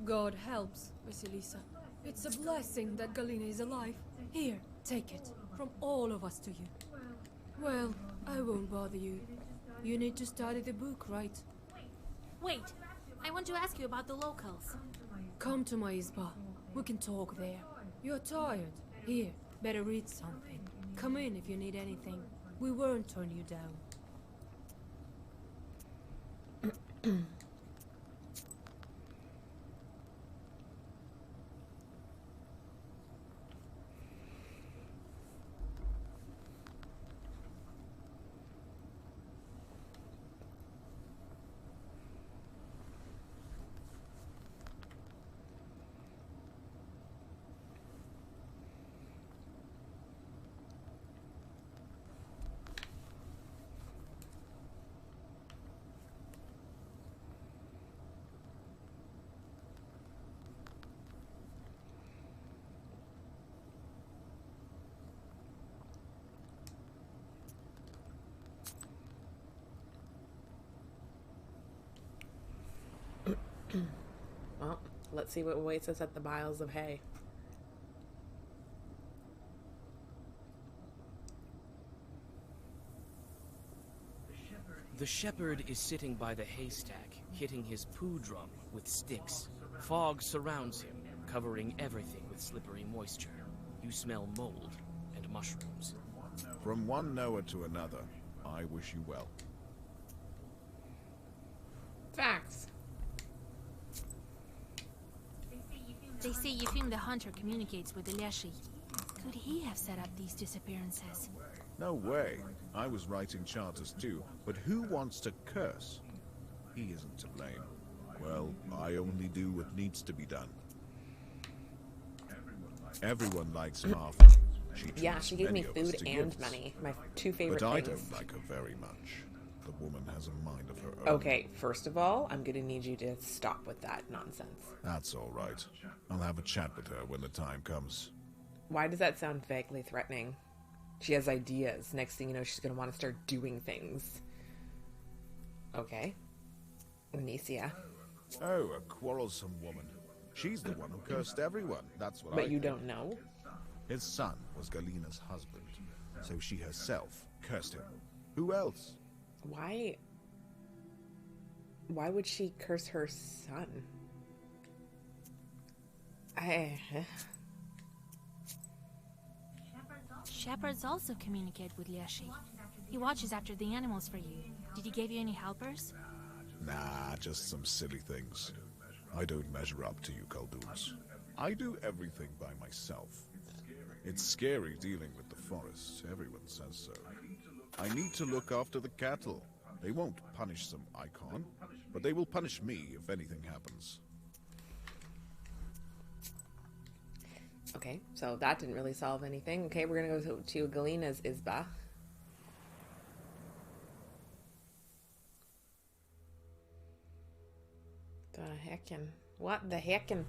God helps, Vasilisa. It's a blessing that Galina is alive. Here, take it. From all of us to you. Well, I won't bother you. You need to study the book, right? Wait, I want to ask you about the locals. Come to my izba. We can talk there. You're tired. Here, better read something. Come in if you need anything. We won't turn you down. Well, let's see what awaits us at the piles of hay. The shepherd is sitting by the haystack, hitting his poo drum with sticks. Fog surrounds him, covering everything with slippery moisture. You smell mold and mushrooms. From one Noah to another, I wish you well. Facts. They say Yefim the Hunter communicates with the Leshy. Could he have set up these disappearances? No way. I was writing charters too, but who wants to curse? He isn't to blame. Well, I only do what needs to be done. Everyone likes Martha. She gave me food and gifts. money. My two favorite But I things. don't like her very much. The woman has a mind of her own. Okay, first of all, I'm gonna need you to stop with that nonsense. That's all right. I'll have a chat with her when the time comes. Why does that sound vaguely threatening? She has ideas. Next thing you know, she's gonna want to start doing things. Okay. Anicia. Oh, a quarrelsome woman. She's the one who cursed everyone. That's what But you don't know? His son was Galina's husband, so she herself cursed him. Who else? Why would she curse her son? Shepherds also communicate with Leshy. He watches after the animals for you. Did he give you any helpers? Nah, just some silly things. I don't measure up to you, Khaldun's. I do everything by myself. It's scary dealing with the forest. Everyone says so. I need to look after the cattle. They won't punish some icon, but they will punish me if anything happens. Okay, so that didn't really solve anything. Okay, we're gonna go to Galina's Izba. What the heckin'?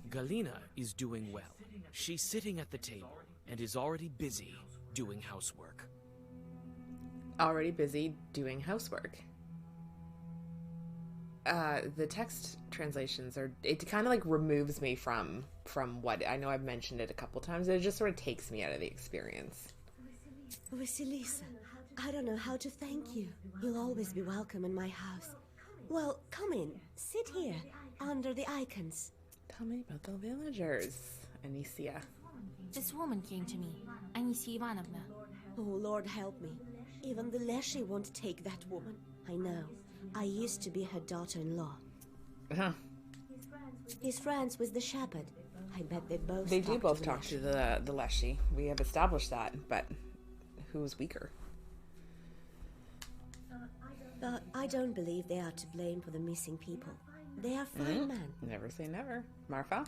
Galina is doing well. She's sitting at the table and is already busy doing housework. Already busy doing housework. The text translations are, it kind of like removes me from what, I know I've mentioned it a couple times, it just sort of takes me out of the experience. Vasilisa, I don't know how to thank you. You'll always be welcome in my house. Well, come in, sit here, under the icons. Tell me about the villagers, Anicia. This woman came to me, Anisia Ivanovna. Oh, Lord help me. Even the Leshy won't take that woman. I know. I used to be her daughter-in-law. Huh. He's friends with the shepherd. I bet they both They do both to talk to the Leshy. We have established that, but who's weaker? But I don't believe they are to blame for the missing people. They are fine men. Never say never. Marfa?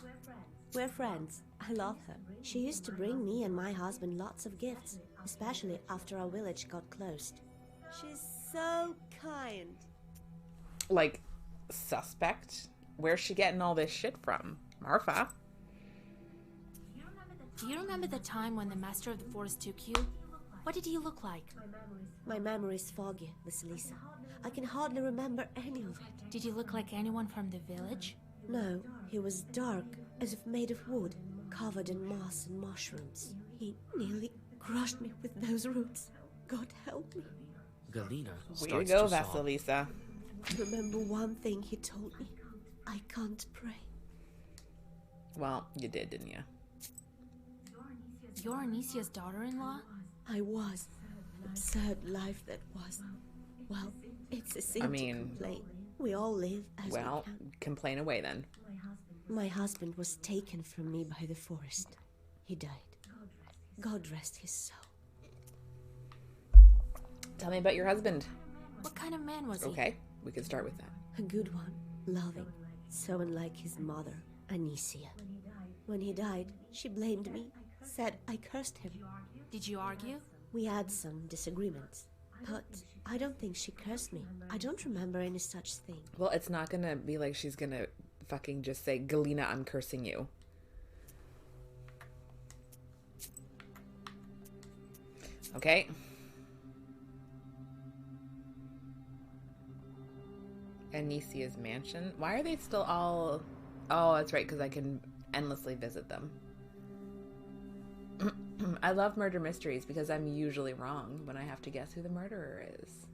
We're friends. I love her. She used to bring me and my husband lots of gifts, especially after our village got closed. She's so kind. Like, suspect? Where's she getting all this shit from? Marfa? Do you remember the time when the Master of the Forest took you? What did he look like? My memory is foggy, Vasilisa. I can hardly remember any of it. Did he look like anyone from the village? No, he was dark, as if made of wood, covered in moss and mushrooms. He nearly crushed me with those roots. God help me. Galena Way to starts go, to sob. Vasilisa. Remember one thing he told me. I can't pray. Well, you did, didn't you? You're Anicia's daughter-in-law? I was. Absurd life that was. Well, it's a sin to complain. We all live as we can. Complain away then. My husband was taken from me by the forest. He died. God rest his soul. Tell me about your husband. What kind of man was he? Okay, we can start with that. A good one, loving, so unlike his mother, Anicia. When he died, she blamed me, said I cursed him. Did you argue? We had some disagreements, but I don't think she cursed me. I don't remember any such thing. Well, it's not gonna be like she's gonna fucking just say, Galena, I'm cursing you. Okay. Anicia's mansion. Why are they still all... Oh, that's right, because I can endlessly visit them. I love murder mysteries because I'm usually wrong when I have to guess who the murderer is.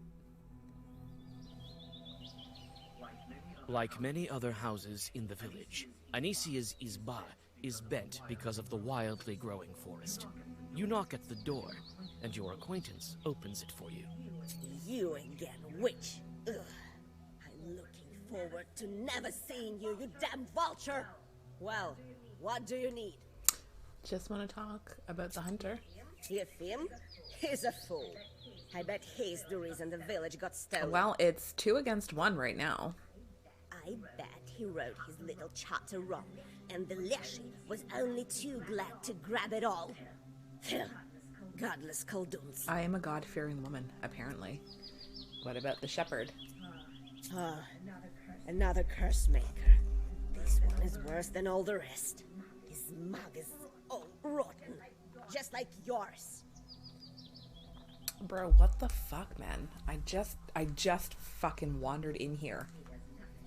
Like many other houses in the village, Anicia's izba is bent because of the wildly growing forest. You knock at the door, and your acquaintance opens it for you. You again, witch! Ugh. I'm looking forward to never seeing you, you damn vulture! Well, what do you need? Just want to talk about the hunter. If him? He's a fool. I bet he's the reason the village got stolen. Well, it's 2 against 1 right now. I bet he wrote his little charter wrong, and the Leshy was only too glad to grab it all. Godless Kolduns. I am a God-fearing woman, apparently. What about the shepherd? Another curse maker. This one is worse than all the rest. His mug is all rotten, just like yours. Bro, what the fuck, man? I just fucking wandered in here.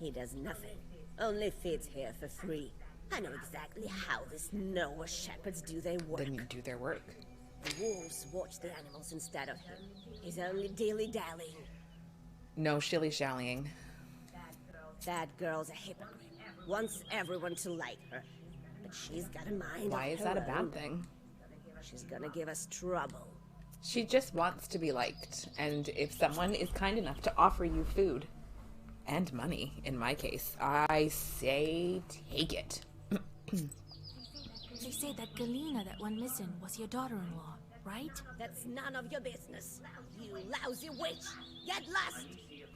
He does nothing, only feeds here for free. I know exactly how these Noah shepherds do their work. Then you do their work. The wolves watch the animals instead of him. He's only dilly-dallying. No shilly-shallying. That girl's a hypocrite. Wants everyone to like her. But she's got a mind Why of is her that a own. bad thing? She's gonna give us trouble. She just wants to be liked. And if someone is kind enough to offer you food, and money, in my case, I say take it. They say that Galena that went missing was your daughter-in-law, right? That's none of your business. You lousy witch! Get lost!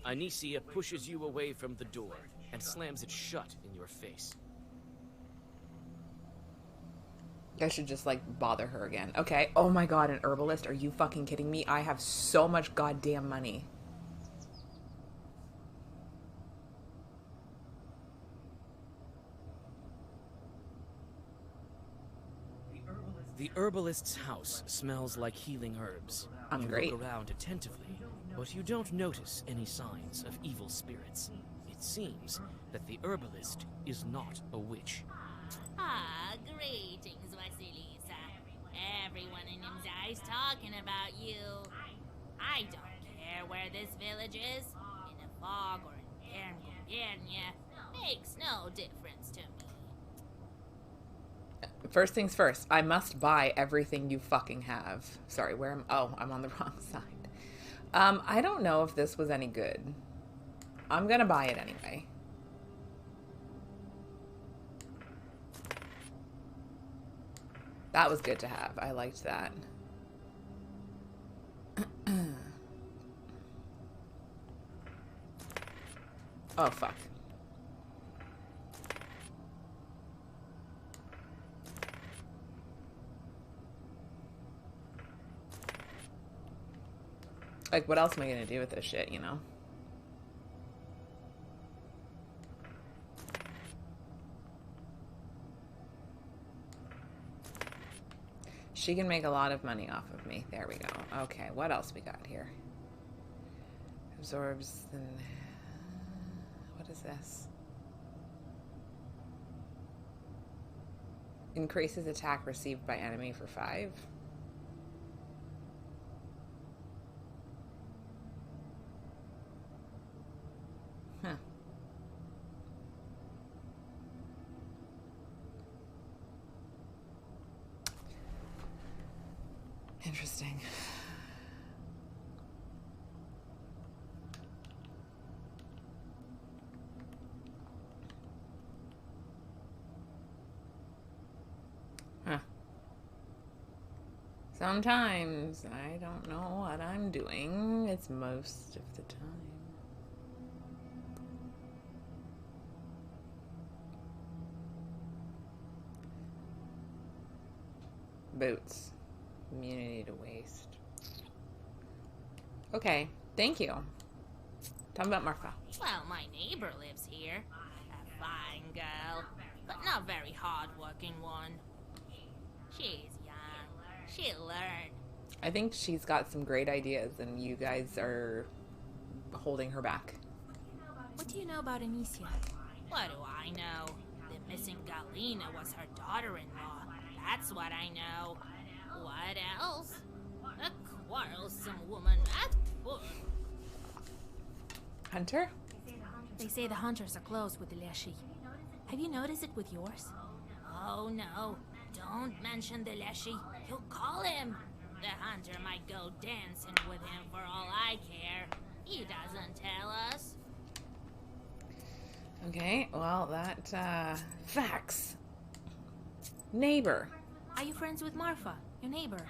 Anicia pushes you away from the door and slams it shut in your face. I should just, like, bother her again. Okay. Oh my god, an herbalist? Are you fucking kidding me? I have so much goddamn money. The herbalist's house smells like healing herbs. I'm you great. look around attentively, but you don't notice any signs of evil spirits. It seems that the herbalist is not a witch. Ah, greetings, Vasilisa. Everyone in Imzai's talking about you. I don't care where this village is, in a fog or in Pernia. Makes no difference to me. First things first, I must buy everything you fucking have. Sorry, where am... Oh, I'm on the wrong side. I don't know if this was any good. I'm gonna buy it anyway. That was good to have. I liked that. Oh, fuck. Like, what else am I gonna do with this shit, you know? She can make a lot of money off of me. There we go. Okay, what else we got here? Absorbs the... What is this? Increases attack received by enemy for 5. Huh. Interesting. Huh. Sometimes I don't know what I'm doing. It's most of the time. Boots. Immunity to waste. Okay, thank you. Tell me about Marfa. Well, my neighbor lives here. A fine girl, but not very hard-working one. She's young. She'll learn. I think she's got some great ideas, and you guys are holding her back. What do you know about Anicia? What do I know? The missing Galina was her daughter-in-law. That's what I know. What else? A quarrelsome woman, that poor. Hunter? They say the hunters are close with the Leshy. Have you noticed it with yours? Oh no, don't mention the Leshy. You'll call him. The hunter might go dancing with him for all I care. He doesn't tell us. Okay, well, that, facts. Neighbor. Are you friends with Marfa, your neighbor?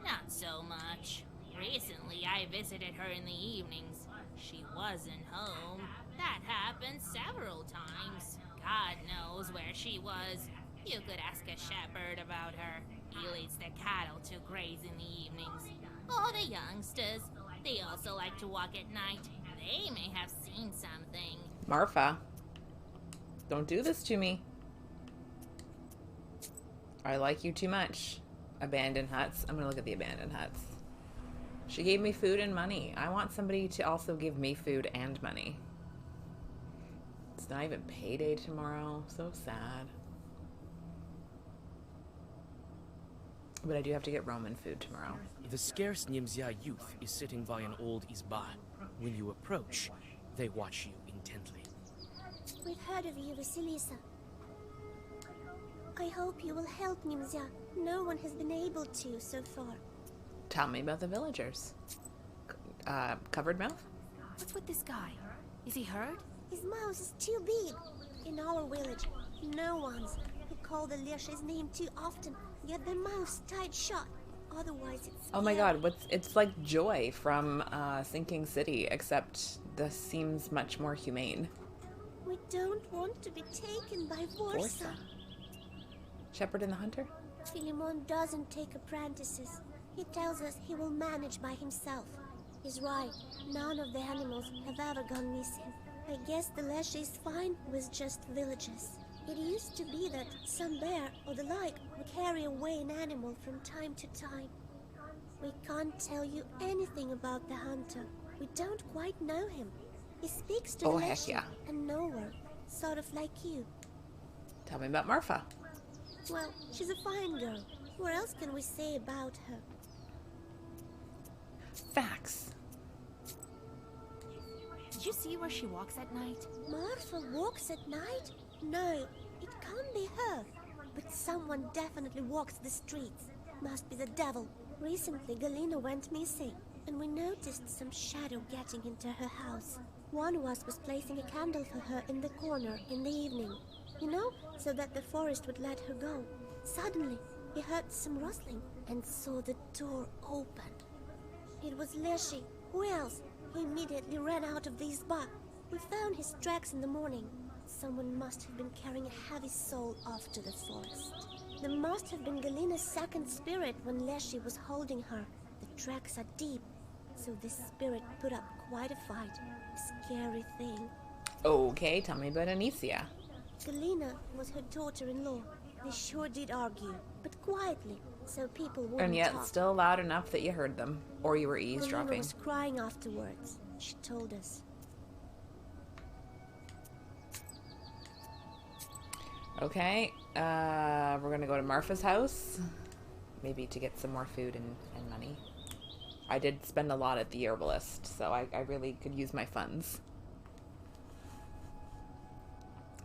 Not so much. Recently, I visited her in the evenings. She wasn't home. That happened several times. God knows where she was. You could ask a shepherd about her. He leads the cattle to graze in the evenings. Oh, the youngsters. They also like to walk at night. They may have seen something. Marfa. Don't do this to me. I like you too much. Abandoned huts. I'm gonna look at the abandoned huts. She gave me food and money. I want somebody to also give me food and money. It's not even payday tomorrow. So sad. But I do have to get Roman food tomorrow. The scarce Nimzia youth is sitting by an old izba. When you approach, they watch you intently. We've heard of you, Vasilisa. I hope you will help Nimzia. No one has been able to so far. Tell me about the villagers. Covered mouth? What's with this guy? Is he hurt? His mouth is too big. In our village, no one's. We call the Leshy's name too often. Get their mouths tight shut. Otherwise, it's... Oh my god, it's like Joy from Sinking City, except this seems much more humane. We don't want to be taken by Vorsa. Shepherd and the Hunter? Philemon doesn't take apprentices. He tells us he will manage by himself. He's right. None of the animals have ever gone missing. I guess the Leshy is fine with just villages. It used to be that some bear or the like would carry away an animal from time to time. We can't tell you anything about the hunter. We don't quite know him. He speaks to the Leshy and nowhere, sort of like you. Tell me about Marfa. Well, she's a fine girl. What else can we say about her? Facts. Did you see where she walks at night? Marfa walks at night? No, it can't be her. But someone definitely walks the streets. Must be the devil. Recently, Galina went missing, and we noticed some shadow getting into her house. One of us was placing a candle for her in the corner in the evening. You know, so that the forest would let her go. Suddenly, we heard some rustling and saw the door open. It was Leshy. Who else? He immediately ran out of the izba. We found his tracks in the morning. Someone must have been carrying a heavy soul off to the forest. There must have been Galina's second spirit when Leshy was holding her. The tracks are deep, so this spirit put up quite a fight. A scary thing. Okay, tell me about Anicia. Galina was her daughter-in-law. They sure did argue, but quietly. so people wouldn't And yet talk. still loud enough that you heard them. Or you were Galina eavesdropping. was crying afterwards. She told us. Okay, we're gonna go to Marfa's house. Maybe to get some more food and money. I did spend a lot at the herbalist, so I really could use my funds.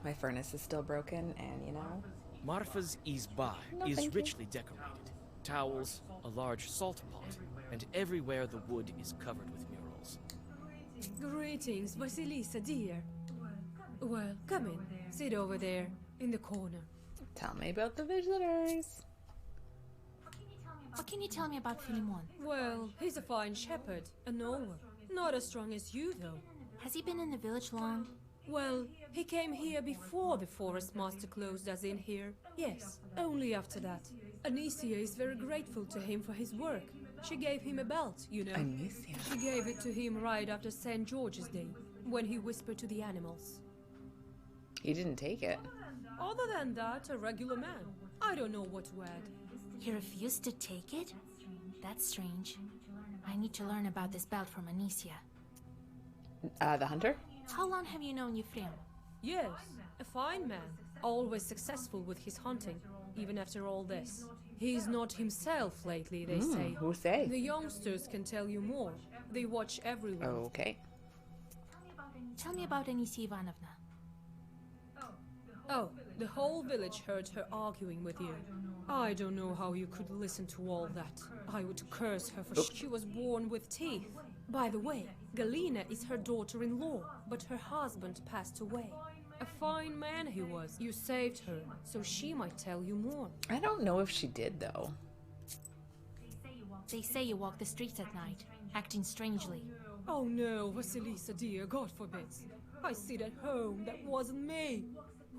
My furnace is still broken, and you know... Marfa's izba thank is you. richly decorated. Towels, a large salt pot, and everywhere the wood is covered with murals. Greetings, Vasilisa, dear. Well, come in. Sit over there, in the corner. Tell me about the visitors. What can you tell me about Philemon? Well, he's a fine shepherd, a knower. Not as strong as you, though. Has he been in the village long? Well, he came here before the forest master closed us in here. Yes, only after that. Anicia is very grateful to him for his work. She gave him a belt, you know. Anicia. She gave it to him right after St. George's Day, when he whispered to the animals. He didn't take it. Other than that, a regular man. I don't know what to add. He refused to take it? That's strange. I need to learn about this belt from Anicia. The hunter? How long have you known Ephraim? Yes, a fine man. Always successful with his hunting, even after all this. He's not himself lately, they say. Who say? The youngsters can tell you more. They watch everyone. Okay. Tell me about Anicia Ivanovna. Oh, the whole village heard her arguing with you. I don't know how you could listen to all that. I would curse her for she was born with teeth. By the way, Galina is her daughter-in-law, but her husband passed away. A fine man he was. You saved her, so she might tell you more. I don't know if she did, though. They say you walk the streets at night, acting strangely. Oh no, Vasilisa dear, God forbid. I sit at home, that wasn't me.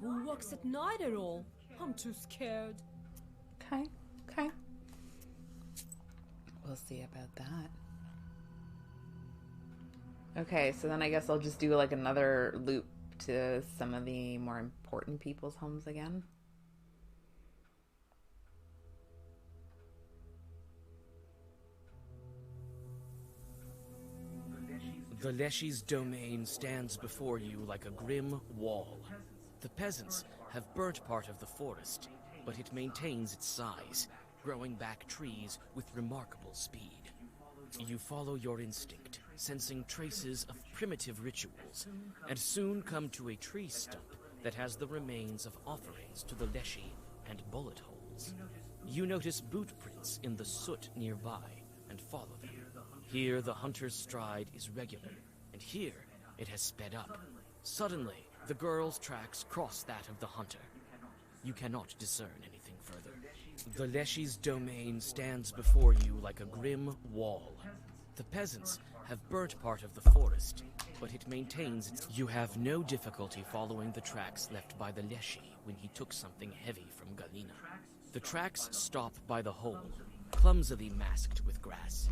Who walks at night at all? I'm too scared. Okay, okay. We'll see about that. Okay, so then I guess I'll just do like another loop to some of the more important people's homes again. The Leshy's domain stands before you like a grim wall. The peasants have burnt part of the forest, but it maintains its size, growing back trees with remarkable speed. You follow your instinct, sensing traces of primitive rituals, and soon come to a tree stump that has the remains of offerings to the Leshy and bullet holes. You notice boot prints in the soot nearby and follow them. Here the hunter's stride is regular, and here it has sped up. Suddenly, the girl's tracks cross that of the hunter. You cannot discern anything further. The Leshy's domain stands before you like a grim wall. The peasants have burnt part of the forest, but it maintains its... You have no difficulty following the tracks left by the Leshy when he took something heavy from Galina. The tracks stop by the hole, clumsily masked with grass.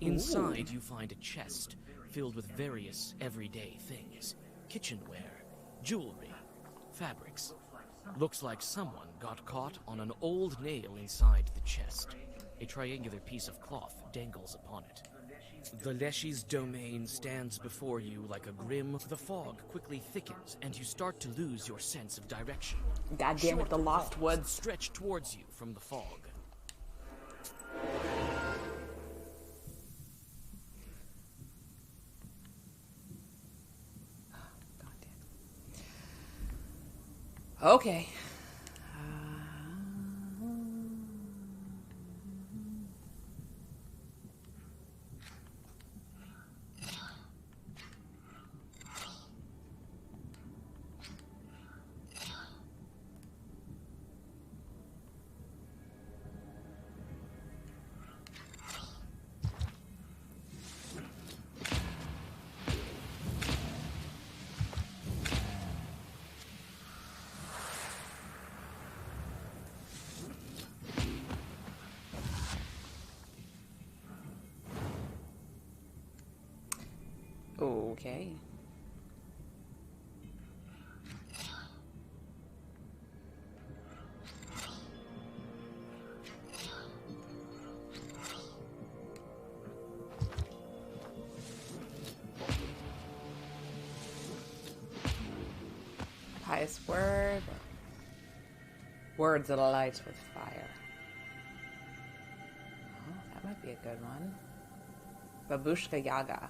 Inside, you find a chest filled with various everyday things. Kitchenware, jewelry, fabrics. Looks like someone got caught on an old nail inside the chest. A triangular piece of cloth dangles upon it. The Leshy's domain stands before you like a grim... The fog quickly thickens, and you start to lose your sense of direction. God damn it, the Short Lost claws Woods. stretch towards you from the fog. God damn. Okay. Okay. Replace word. Words that alight with fire. Oh, that might be a good one. Babushka Yaga.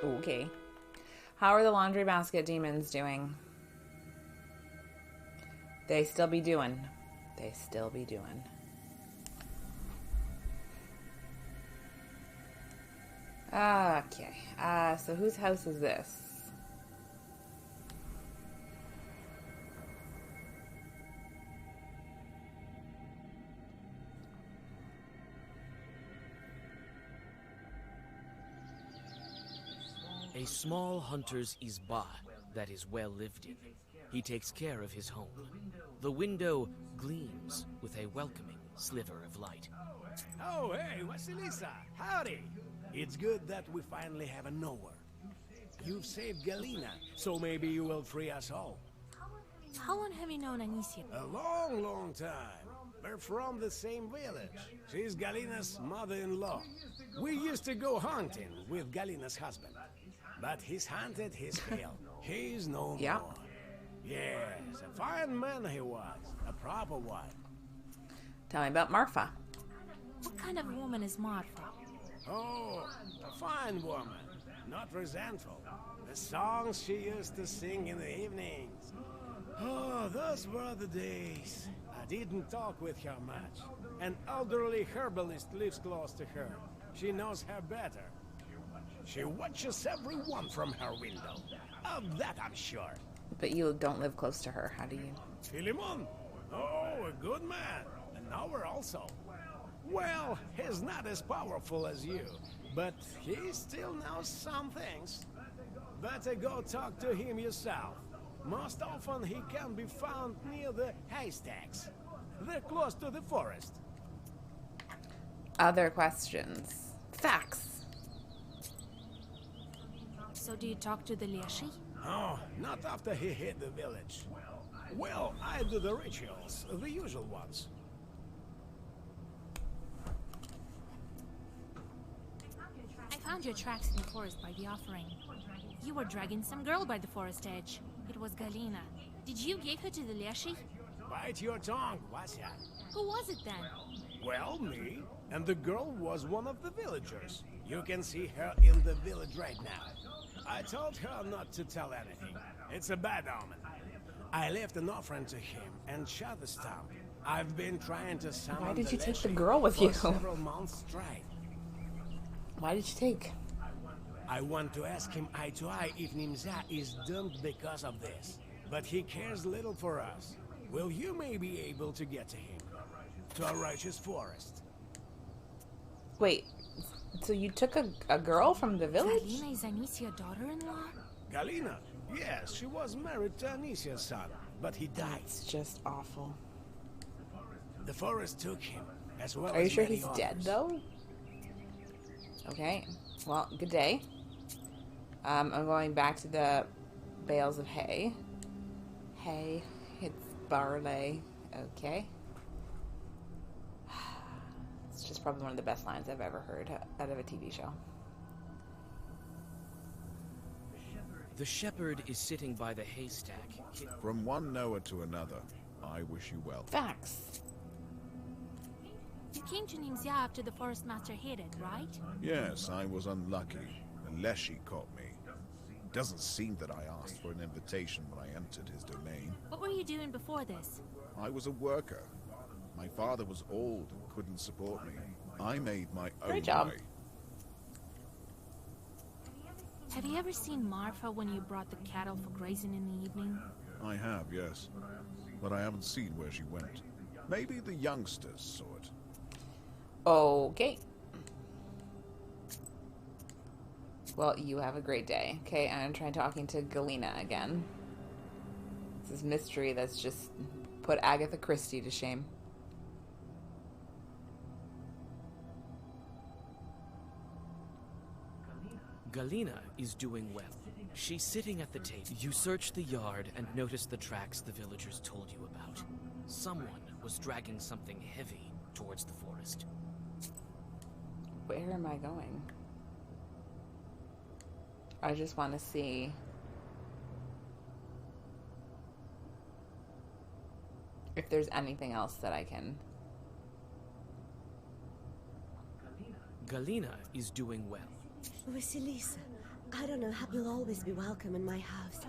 Okay. How are the laundry basket demons doing? They still be doing. They still be doing. Okay. So whose house is this? A small hunter's izba that is well lived in. He takes care of his home. The window gleams with a welcoming sliver of light. Oh, hey, Vasilisa, howdy. It's good that we finally have a knower. You've saved Galina, so maybe you will free us all. How long have you known Anicia? A long, long time. We're from the same village. She's Galina's mother-in-law. We used to go hunting with Galina's husband. But he's hunted his fill. He's no more. Yes, a fine man he was. A proper one. Tell me about Marfa. What kind of woman is Marfa? Oh, a fine woman. Not resentful. The songs she used to sing in the evenings. Oh, those were the days. I didn't talk with her much. An elderly herbalist lives close to her. She knows her better. She watches everyone from her window. Of that I'm sure. But you don't live close to her. How do you? Philemon? Oh, a good man. A knower also. Well, he's not as powerful as you, but he still knows some things. Better go talk to him yourself. Most often he can be found near the haystacks. They're close to the forest. Other questions. Facts. So do you talk to the Leshi? Oh, not after he hit the village. Well, I do the rituals, the usual ones. I found your tracks in the forest by the offering. You were dragging some girl by the forest edge. It was Galina. Did you give her to the Leshi? Bite your tongue, Vasya. Who was it then? Well, me. And the girl was one of the villagers. You can see her in the village right now. I told her not to tell anything. It's a bad omen. I left an offering to him and shut the stump. I've been trying to summon Why did you take the Leshi girl with for you? several months straight. Why did you take? I want to ask him eye to eye if Nimza is doomed because of this. But he cares little for us. Will you maybe able to get to him? To a righteous forest. Wait, so you took a girl from the village? Galina is Anicia's daughter-in-law? Galina? Yes, she was married to Anicia's son, but he died. It's just awful. The forest took him, as well Are you as sure many he's dead, others. though? Okay, well, good day. I'm going back to the bales of hay. Hay, it's barley. Okay. It's just probably one of the best lines I've ever heard out of a TV show. The shepherd is sitting by the haystack. From one knower to another, I wish you well. Facts. You came to Nimzia after the forest master hid it, right? Yes, I was unlucky. And Leshi caught me. Doesn't seem that I asked for an invitation when I entered his domain. What were you doing before this? I was a worker. My father was old and couldn't support me. I made my own Great job. way. Have you ever seen Marfa when you brought the cattle for grazing in the evening? I have, yes. But I haven't seen where she went. Maybe the youngsters saw it. Okay. Well, you have a great day. Okay, I'm trying talking to Galina again. This is mystery that's just put Agatha Christie to shame. Galina is doing well. She's sitting at the table. You search the yard and notice the tracks the villagers told you about. Someone was dragging something heavy towards the forest. Where am I going? I just want to see if there's anything else that I can. Galina is doing well. Vasilisa, I don't know how you'll always be welcome in my house.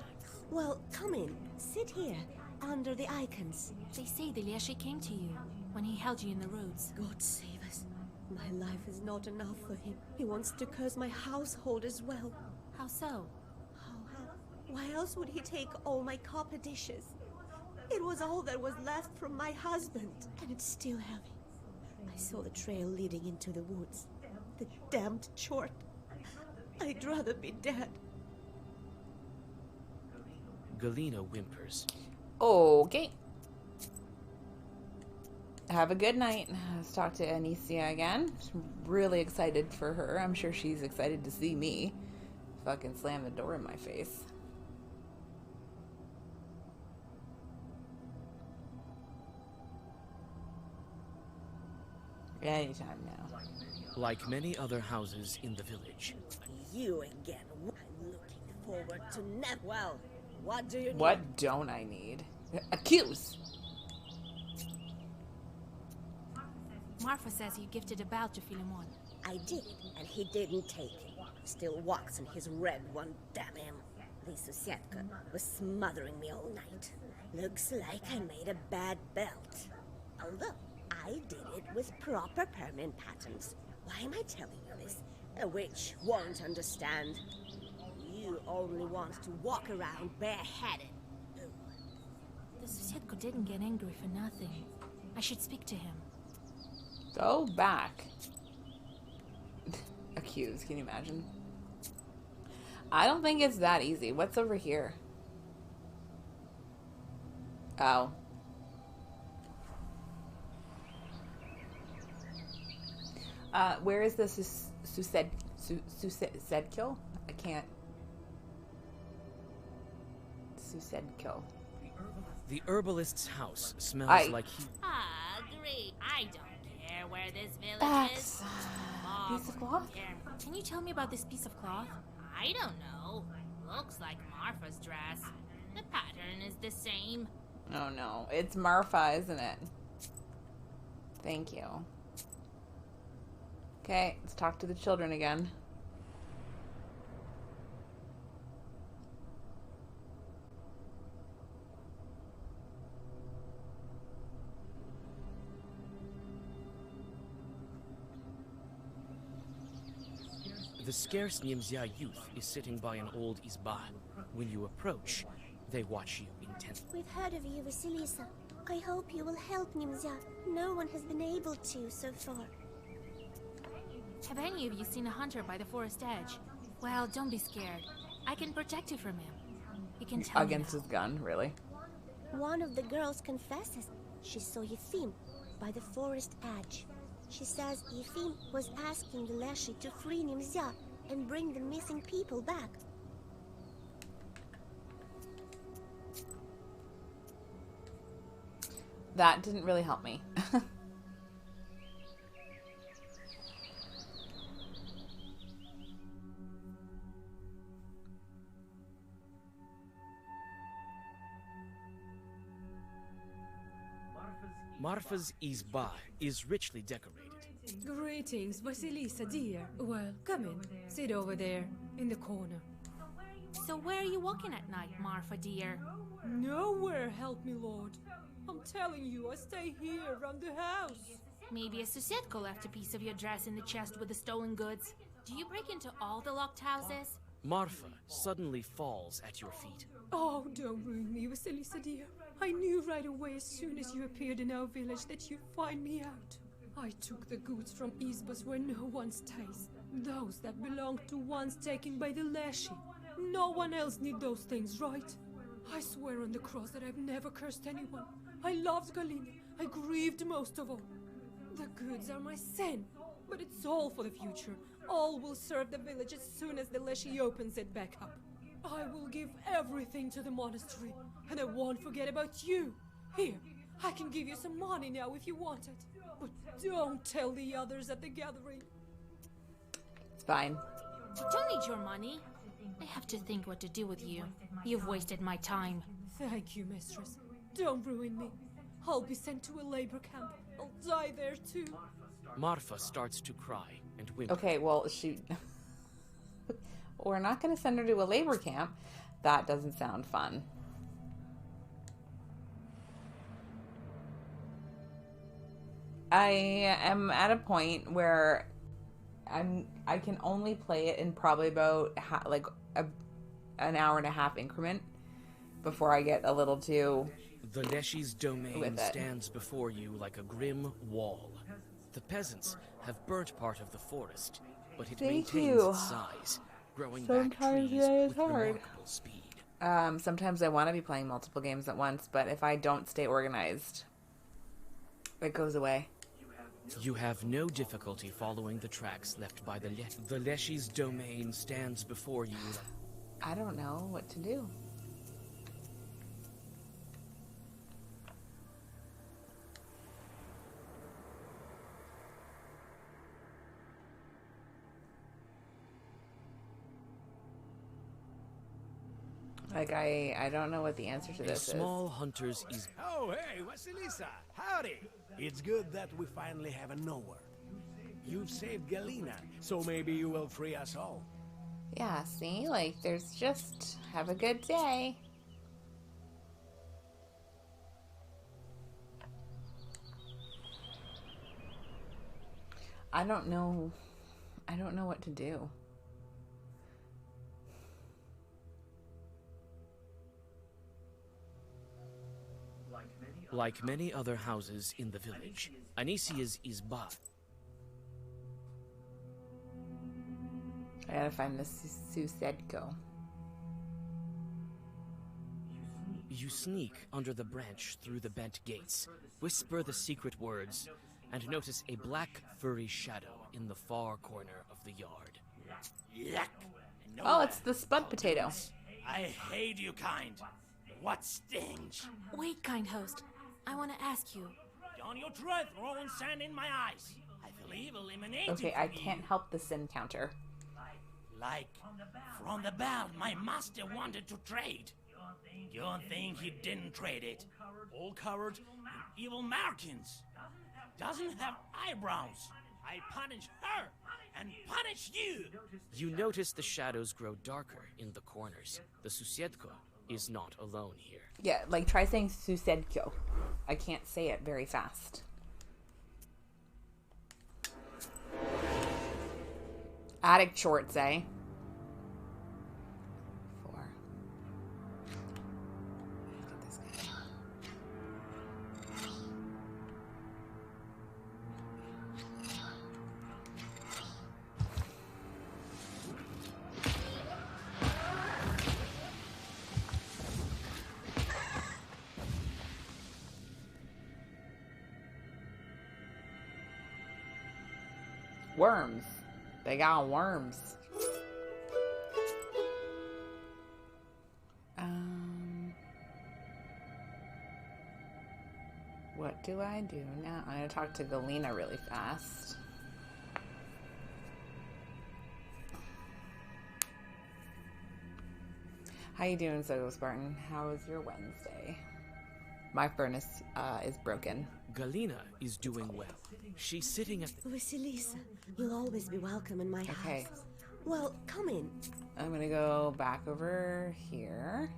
Well, come in. Sit here, under the icons. They say the Leshy came to you when he held you in the roads. God save us. My life is not enough for him. He wants to curse my household as well. How so? Why else would he take all my copper dishes? It was all that was left from my husband, and it's still heavy. I saw the trail leading into the woods. The damned chort. I'd rather be dead. Galina whimpers. Okay. Have a good night. Let's talk to Anicia again. I'm really excited for her. I'm sure she's excited to see me. Fucking slam the door in my face. Anytime now. Like many other houses in the village, You again. I'm looking forward to well, what do you need? What don't I need? Accuse! Marfa says you gifted a bell to Philemon. I did, and he didn't take it. Still walks in his red one, damn him. The Susietka was smothering me all night. Looks like I made a bad belt. Although, I did it with proper permanent patterns. Why am I telling you this? A witch won't understand. You only want to walk around bareheaded. The Susietka didn't get angry for nothing. I should speak to him. Go back. Accuse, can you imagine? I don't think it's that easy. What's over here? Oh. Where is the Susedkill? I can't. Susedkill. the herbalist's house smells like he... Ah, great. I don't care where this village That's is. a piece of cloth? Here. Can you tell me about this piece of cloth? I don't know. Looks like Marfa's dress. The pattern is the same. Oh no, it's Marfa, isn't it? Thank you. Okay, let's talk to the children again. The scarce Niemzia youth is sitting by an old izba. When you approach, they watch you intently. We've heard of you, Vasilisa. I hope you will help Nimzia. No one has been able to so far. Have any of you seen a hunter by the forest edge? Well, don't be scared. I can protect you from him. He can tell Against me his gun, really? One of the girls confesses she saw Yefim by the forest edge. She says Yefim was asking the Leshy to free Nimzia and bring the missing people back. That didn't really help me. Marfa's izba is richly decorated. Greetings, Vasilisa, dear. Well, come in. Sit over there, in the corner. So where are you walking at night, Marfa dear? Nowhere, help me, Lord. I'm telling you, I stay here around the house. Maybe a Susetko left a piece of your dress in the chest with the stolen goods. Do you break into all the locked houses? Marfa suddenly falls at your feet. Oh, don't ruin me, Vasilisa, dear. I knew right away as soon as you appeared in our village that you'd find me out. I took the goods from Izbas where no one stays. Those that belonged to ones taken by the Leshy. No one else need those things, right? I swear on the cross that I've never cursed anyone. I loved Galina. I grieved most of all. The goods are my sin, but it's all for the future. All will serve the village as soon as the Leshy opens it back up. I will give everything to the monastery, and I won't forget about you. Here, I can give you some money now if you want it. But don't tell the others at the gathering. It's fine. I don't need your money. I have to think what to do with you. You've wasted my time. Thank you, mistress. Don't ruin me. I'll be sent to a labor camp. I'll die there too. Marfa starts to cry and whimper. Okay, well, she... We're not going to send her to a labor camp. That doesn't sound fun. I am at a point where I can only play it in probably about an hour and a half increment before I get a little too... The Leshy's domain stands before you like a grim wall. The peasants have burnt part of the forest, but it maintains its size, growing back trees with remarkable speed. Sometimes I want to be playing multiple games at once, but if I don't stay organized, it goes away. You have no difficulty following the tracks left by the Leshy's domain stands before you. I don't know what to do. Like, I don't know what the answer to this is. A small hunter's is... Oh, hey, Vasilisa! Howdy! It's good that we finally have a nowhere. You've saved Galina, so maybe you will free us all. Yeah, see? Like, there's just... Have a good day. I don't know what to do. Like many other houses in the village, Anisia's izba. I gotta find the Susedko. You sneak under the branch through the bent gates, whisper the secret words, and notice a black, furry shadow in the far corner of the yard. Yuck! Oh, it's the spud potato. I hate you, kind. What stench? Wait, kind host. I want to ask you. Don't you try throwing sand in my eyes. I feel evil emanating Okay, I can't help the sin counter. Like, from the bell, my master wanted to trade. You don't think he didn't trade it? All covered in evil markings. Doesn't have eyebrows. I punish her and punish you. You notice the shadows grow darker in the corners. The Susiedko is not alone here. Yeah, like try saying Susedko. I can't say it very fast. Attic shorts, eh? 4. Look at this guy. Worms. They got worms. What do I do now? I'm gonna talk to Galina really fast. How you doing, Sogo Spartan? How was your Wednesday? My furnace is broken. Galina is doing well. She's sitting at... Vasilisa, you'll always be welcome in my Okay. house. Well, come in. I'm gonna go back over here.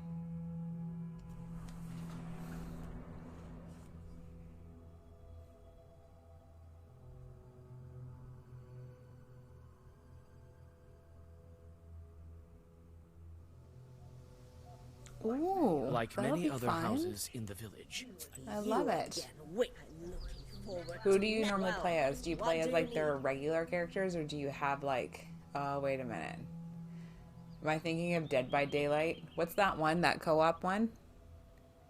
Ooh, Like that'll many be other fun. houses in the village. I love it. Again. Wait, I'm looking forward Who to do you normally well, play as? Do you what play as do like you their need? regular characters, or do you have like? Oh, wait a minute. Am I thinking of Dead by Daylight? What's that one? That co-op one?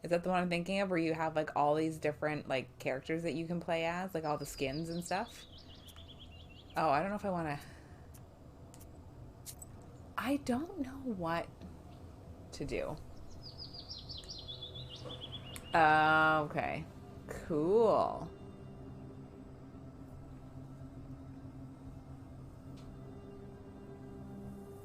Is that the one I'm thinking of, where you have like all these different like characters that you can play as, like all the skins and stuff? Oh, I don't know if I want to. I don't know what to do. Okay. Cool.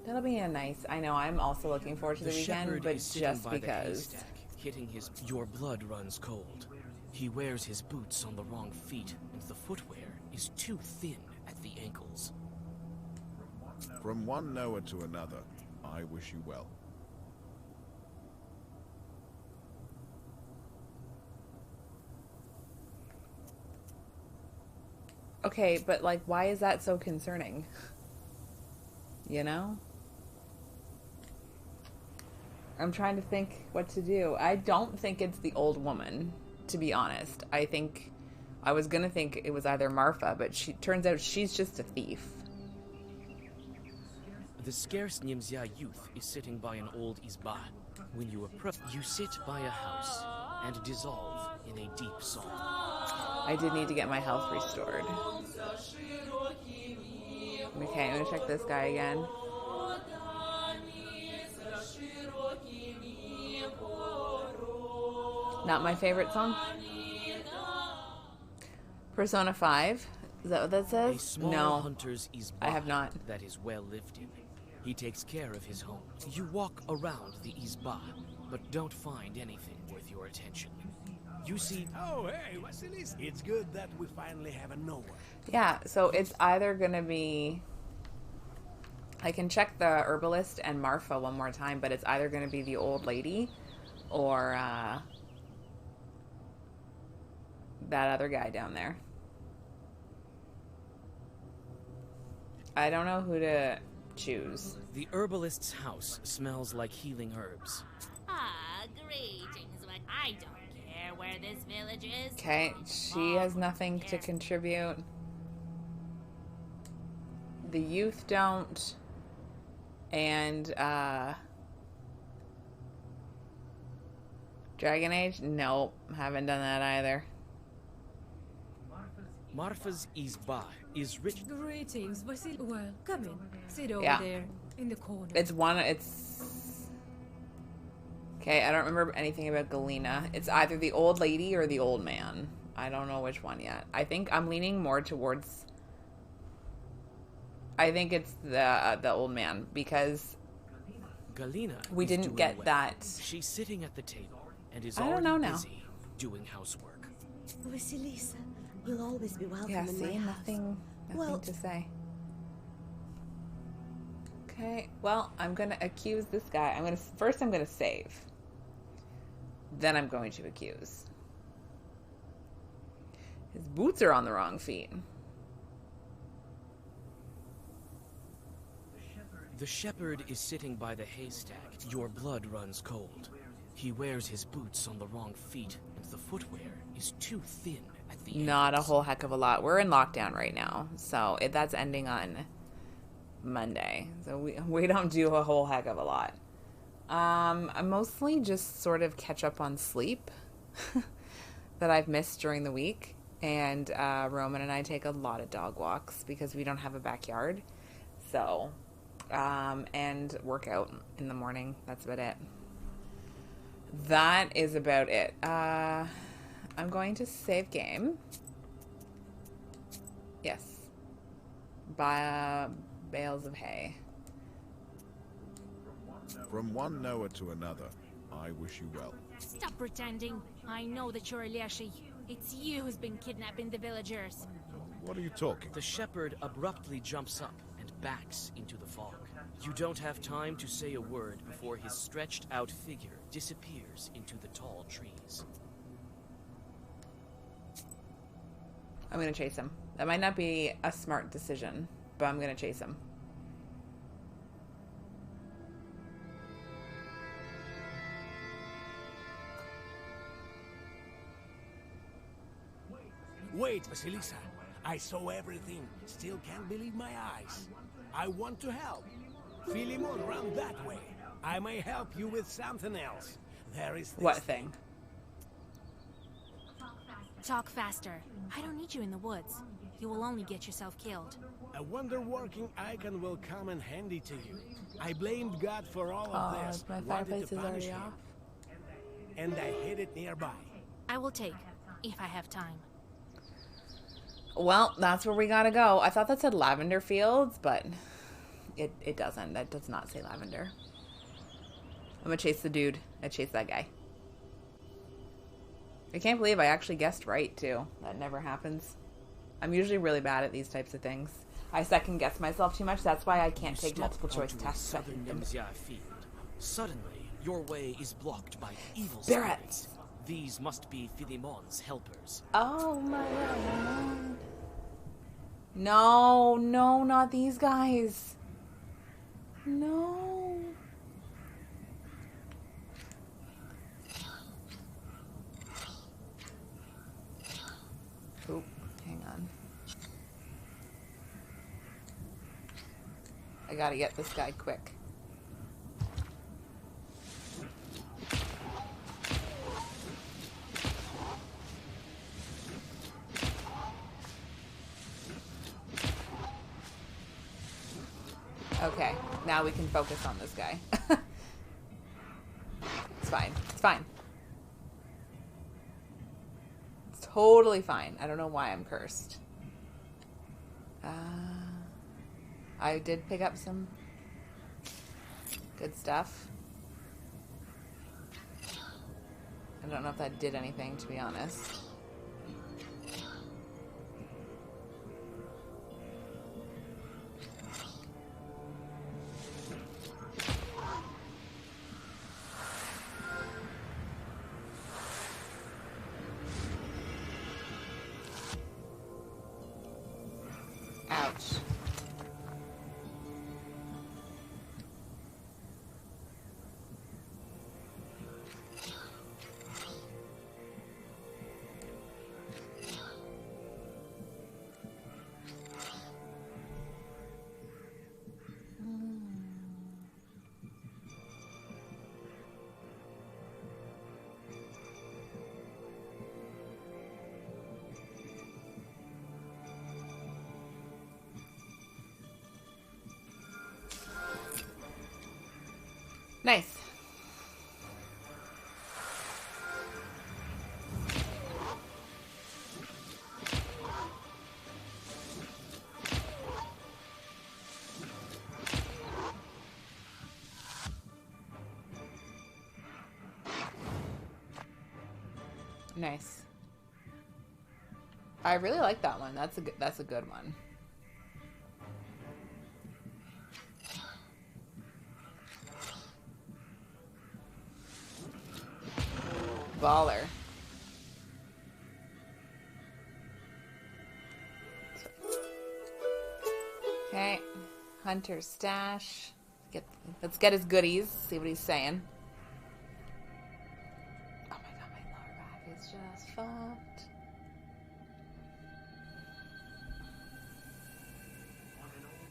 That'll be a nice. I know. I'm also looking forward to the weekend, shepherd but is sitting just by the because. haystack, hitting his. Your blood runs cold. He wears his boots on the wrong feet, and the footwear is too thin at the ankles. From one Noah to another, I wish you well. Okay, but like, why is that so concerning? You know? I'm trying to think what to do. I don't think it's the old woman, to be honest. I was gonna think it was either Marfa, but she turns out she's just a thief. The scarce Nimzia youth is sitting by an old izba. When you approach, you sit by a house and dissolve in a deep song. I did need to get my health restored. Okay, I'm gonna check this guy again. Not my favorite song. Persona 5. Is that what that A says? small No. hunter's izba I have not. that is well lived in. He takes care of his home. You walk around the izba, but don't find anything worth your attention. You see, Oh, hey, Vasilis. It's good that we finally have a Noah. Yeah, so it's either gonna be. I can check the herbalist and Marfa one more time, but it's either gonna be the old lady or that other guy down there. I don't know who to choose. the herbalist's house smells like healing herbs. Ah, greetings, but I don't care where this village is. Okay, she has nothing to contribute. The youth don't. And, Dragon Age? Nope, haven't done that either. Marfa's izba is rich. Greetings, Vasil. Well, come in. Sit over Yeah. there, in the corner. It's Okay, I don't remember anything about Galena. It's either the old lady or the old man. I don't know which one yet. I think I'm leaning more towards... I think it's the old man, because Galena we is didn't doing get well. that... She's sitting at the table and is I don't already know now. busy doing housework. Vasilisa, you'll always be welcome Yeah, in my see? house. Nothing Well- to say. Okay, well, I'm going to accuse this guy. First I'm going to save. Then I'm going to accuse. His boots are on the wrong feet. The shepherd is sitting by the haystack. Your blood runs cold. He wears his boots on the wrong feet, and the footwear is too thin at the Not a ankles. whole heck of a lot. We're in lockdown right now, so that's ending on Monday. So we don't do a whole heck of a lot. I mostly just sort of catch up on sleep that I've missed during the week. And Roman and I take a lot of dog walks because we don't have a backyard. So, and work out in the morning. That's about it. That is about it. I'm going to save game. Yes. Buy bales of hay. From one Noah to another, I wish you well. Stop pretending. I know that you're Eliashi. It's you who's been kidnapping the villagers. What are you talking? The shepherd abruptly jumps up and backs into the fog. You don't have time to say a word before his stretched out figure disappears into the tall trees. I'm going to chase him. That might not be a smart decision, but I'm going to chase him. Wait, Vasilisa. I saw everything. Still can't believe my eyes. I want to help. Philemon, run that way. I may help you with something else. There is this What thing? Talk faster. I don't need you in the woods. You will only get yourself killed. A wonder-working icon will come in handy to you. I blamed God for all of this. My wanted fireplace to is punish already him, off. and I hid it nearby. I will take. if I have time. Well, that's where we gotta go. I thought that said lavender fields, but it doesn't. That does not say lavender. I'm gonna chase the dude. I chase that guy. I can't believe I actually guessed right, too. That never happens. I'm usually really bad at these types of things. I second guess myself too much. That's why I can't take multiple choice tests. Southern Nemzia field. Suddenly, your way is blocked by evil Spirits. spirits. These must be Philemon's helpers. Oh my god. No, no, not these guys. No. Oop, hang on. I gotta get this guy quick. Okay, now we can focus on this guy. It's fine. It's fine. It's totally fine. I don't know why I'm cursed. I did pick up some good stuff. I don't know if that did anything, to be honest. Ouch. Nice. Nice. I really like that one. That's a good one. Baller. Okay, Hunter's stash. Let's get his goodies. See what he's saying. Oh my god, my lower back is just fucked.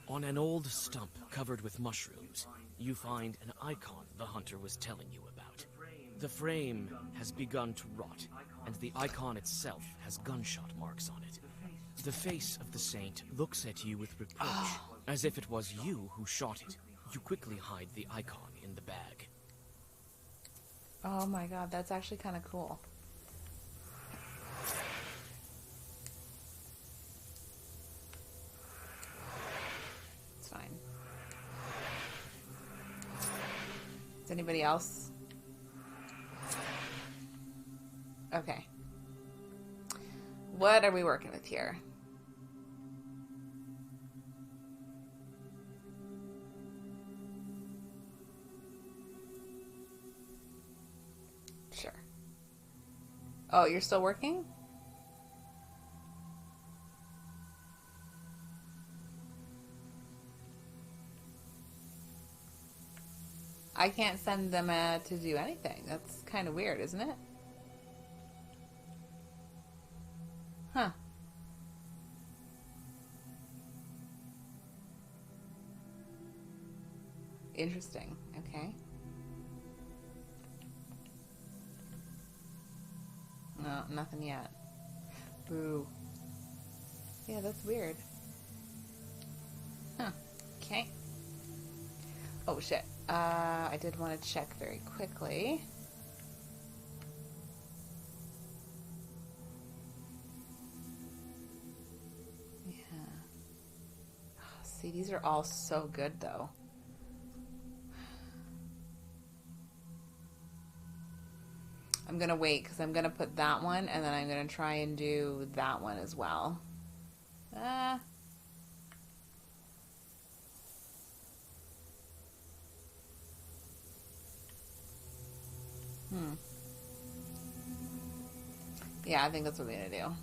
On an old stump covered with mushrooms, you find an icon the hunter was telling you about. The frame has begun to rot, and the icon itself has gunshot marks on it. The face of the saint looks at you with reproach, as if it was you who shot it. You quickly hide the icon in the bag. Oh my god, that's actually kind of cool. It's fine. Is anybody else? Okay. What are we working with here? Sure. Oh, you're still working? I can't send them to do anything. That's kind of weird, isn't it? Huh. Interesting. Okay. No, nothing yet. Boo. Yeah, that's weird. Huh. Okay. Oh, shit. I did want to check very quickly. See, these are all so good, though. I'm going to wait because I'm going to put that one and then I'm going to try and do that one as well. Yeah, I think that's what we're going to do.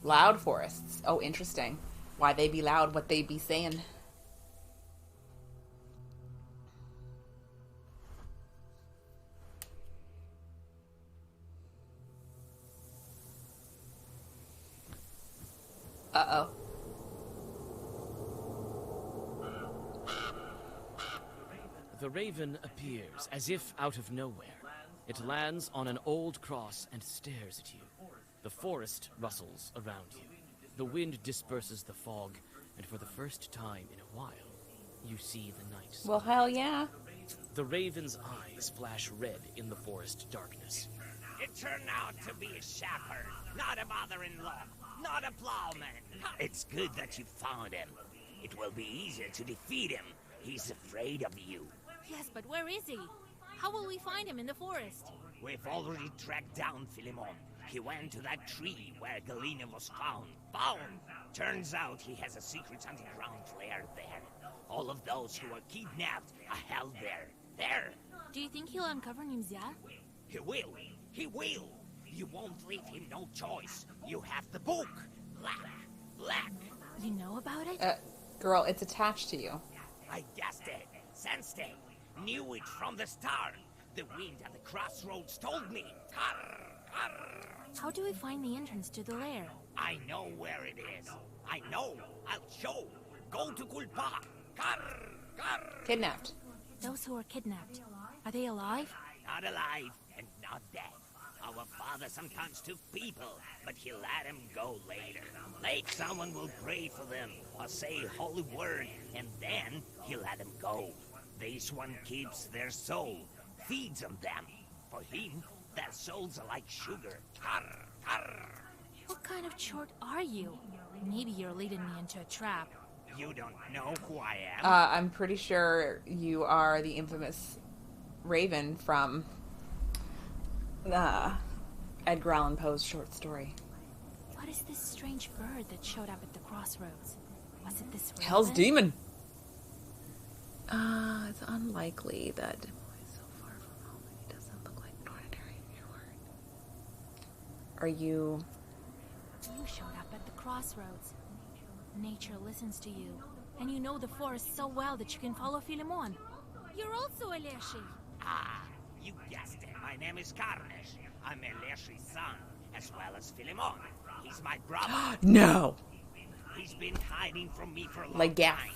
Loud forests. Oh, interesting. Why they be loud, what they be saying. Uh-oh. The raven appears as if out of nowhere. It lands on an old cross and stares at you. The forest rustles around you. The wind disperses the fog, and for the first time in a while, you see the night sky. Well, hell yeah. The raven's eyes flash red in the forest darkness. It turned out to be a shepherd, not a mother-in-law, not a plowman. It's good that you found him. It will be easier to defeat him. He's afraid of you. Yes, but where is he? How will we find him in the forest? We've already tracked down Philemon. He went to that tree where Galena was found. Found! Turns out he has a secret underground lair there. All of those who were kidnapped are held there. There! Do you think he'll uncover Nimzia? He will! He will! You won't leave him no choice. You have the book! Black! Black! You know about it? Girl, it's attached to you. I guessed it. Sensed it. Knew it from the start. The wind at the crossroads told me. Carr, carr. How do we find the entrance to the lair? I know where it is. I know. I'll show. Go to Kulpa. Carr, carr. Kidnapped. Those who were kidnapped, are they alive? Not alive and not dead. Our father sometimes took people, but he let them go later. Like someone will pray for them or say a holy word, and then he let them go. This one keeps their soul, feeds on them. For him, their souls are like sugar. Carr, carr. What kind of chort are you? Maybe you're leading me into a trap. You don't know who I am? I'm pretty sure you are the infamous Raven from Edgar Allan Poe's short story. What is this strange bird that showed up at the crossroads? Was it this raven? Hell's Demon. It's unlikely that so far from home he doesn't look like an ordinary viewer. Are you... You showed up at the crossroads. Nature listens to you, and you know the forest so well that you can follow Philemon. You're also a Leshy. Ah, you guessed it. My name is Carnish. I'm Eleshi's son, as well as Philemon. He's my brother. No! He's been hiding from me for a long Like gas. time,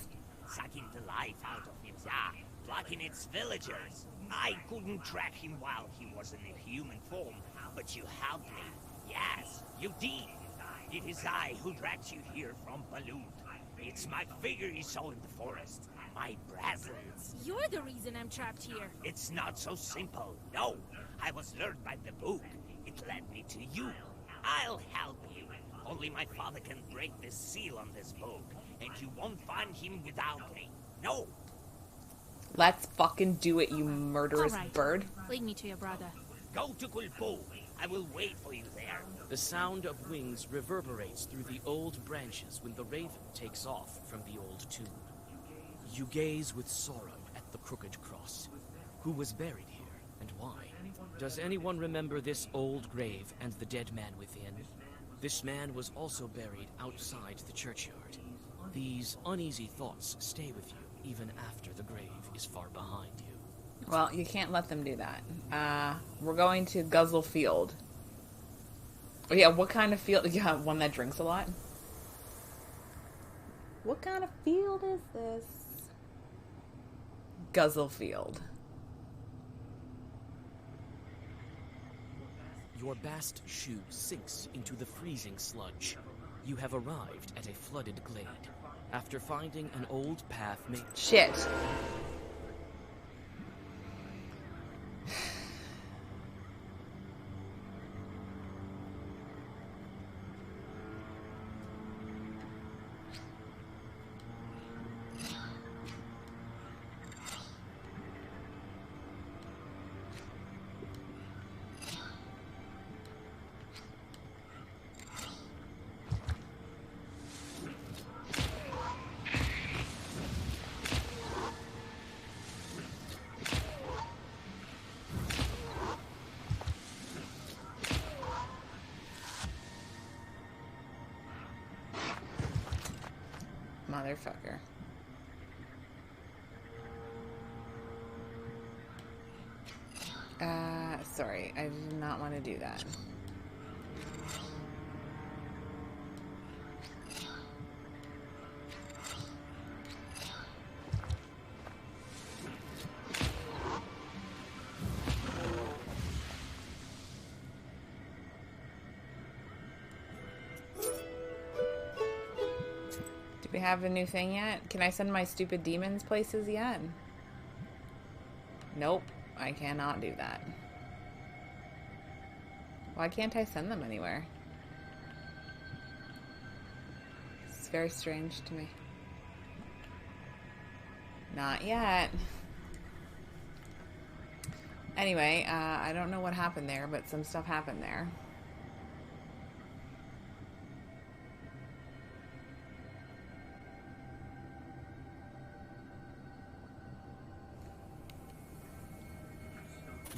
sucking the life out of Nimzia, blocking its villagers. I couldn't track him while he was in a human form, but you helped me. Yes, you did. It is I who dragged you here from Balut. It's my figure you saw in the forest. My presence. You're the reason I'm trapped here. It's not so simple. No, I was lured by the book. It led me to you. I'll help you. Only my father can break the seal on this book, and you won't find him without me. No. Let's fucking do it, you murderous All right. bird. Lead me to your brother. Go to Kulpo. I will wait for you there. The sound of wings reverberates through the old branches when the raven takes off from the old tomb. You gaze with sorrow at the crooked cross. Who was buried here, and why? Does anyone remember this old grave and the dead man within? This man was also buried outside the churchyard. These uneasy thoughts stay with you even after the grave is far behind you. Well, you can't let them do that. We're going to Guzzle Field. Oh, yeah, what kind of field? Yeah, one that drinks a lot. What kind of field is this? Guzzle Field. Your bast shoe sinks into the freezing sludge. You have arrived at a flooded glade. After finding an old path made... Shit. Motherfucker. Sorry, I did not want to do that. Do we have a new thing yet? Can I send my stupid demons places yet? Nope, I cannot do that. Why can't I send them anywhere? It's very strange to me. Not yet. Anyway, I don't know what happened there, but some stuff happened there.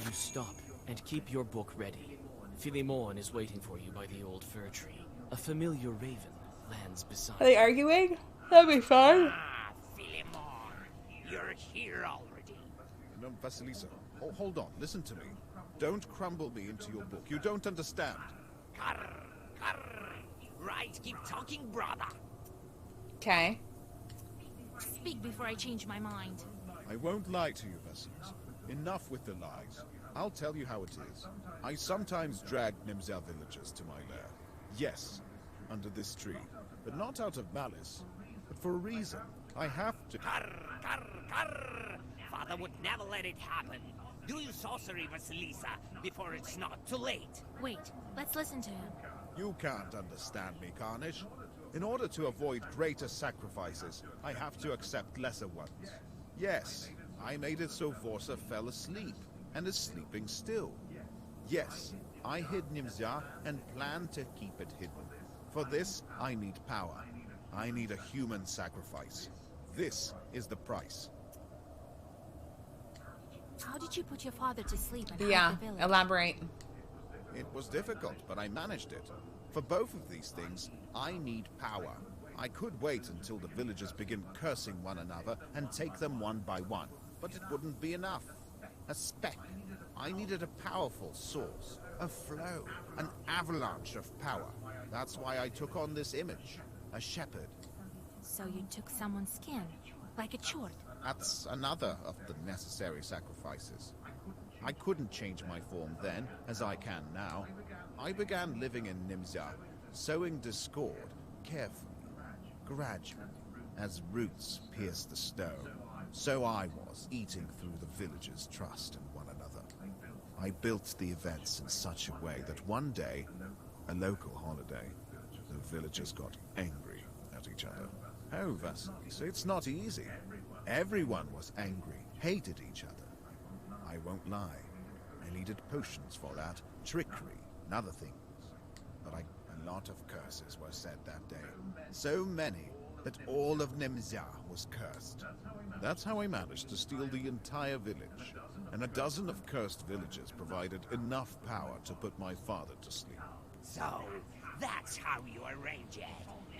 You stop and keep your book ready. Philemon is waiting for you by the old fir tree. A familiar raven lands beside Are they arguing? That'd be fun. Ah, Philemon, you're here already. No, Vasilisa, hold on, listen to me. Don't crumble me into your book. You don't understand. Carr, carr. Right, keep talking, brother. Okay. Speak before I change my mind. I won't lie to you, Vasilisa. Enough with the lies. I'll tell you how it is. I sometimes drag Nimzar villagers to my lair. Yes, under this tree. But not out of malice, but for a reason. I have to... Carr, carr, carr. Father would never let it happen. Do your sorcery, Vasilisa, before it's not too late. Wait, let's listen to him. You can't understand me, Carnage. In order to avoid greater sacrifices, I have to accept lesser ones. Yes, I made it so Vorsa fell asleep, and is sleeping still. Yes, I hid Nimzar and plan to keep it hidden. For this, I need power. I need a human sacrifice. This is the price. How did you put your father to sleep and Yeah, hide the village? elaborate. It was difficult, but I managed it. For both of these things, I need power. I could wait until the villagers begin cursing one another and take them one by one, but it wouldn't be enough. A speck. I needed a powerful source, a flow, an avalanche of power. That's why I took on this image, a shepherd. So you took someone's skin, like a chort. That's another of the necessary sacrifices. I couldn't change my form then, as I can now. I began living in Nimzar, sowing discord, carefully, gradually, as roots pierced the stone. So I was, eating through the villagers' trust in one another. I built the events in such a way that one day, a local holiday, the villagers got angry at each other. Oh, Vasilisa, it's not easy. Everyone was angry, hated each other. I won't lie. I needed potions for that, trickery, and other things. But a lot of curses were said that day. So many that all of Nimzar was cursed. That's how I managed to steal the entire village. And a dozen of cursed villagers provided enough power to put my father to sleep. So, that's how you arrange it.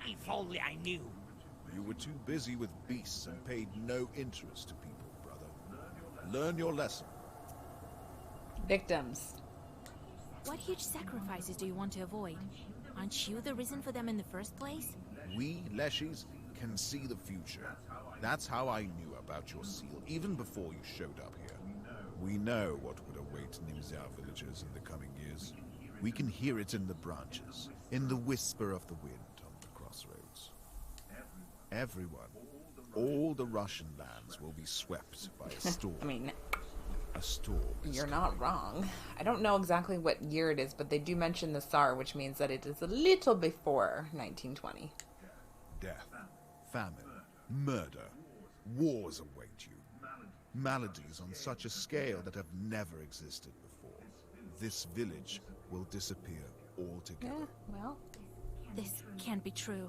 If only I knew. You were too busy with beasts and paid no interest to people, brother. Learn your lesson. Victims. What huge sacrifices do you want to avoid? Aren't you the reason for them in the first place? We, Leshies, can see the future. That's how I knew about your seal, even before you showed up here. We know what would await Nimzar villagers in the coming years. We can hear it in the branches, in the whisper of the wind on the crossroads. Everyone, all the Russian lands will be swept by a storm. I mean, a storm. you're not wrong. I don't know exactly what year it is, but they do mention the Tsar, which means that it is a little before 1920. Death, famine, murder, wars await you. Maladies on such a scale that have never existed before. This village will disappear altogether. Yeah, well. This can't be true.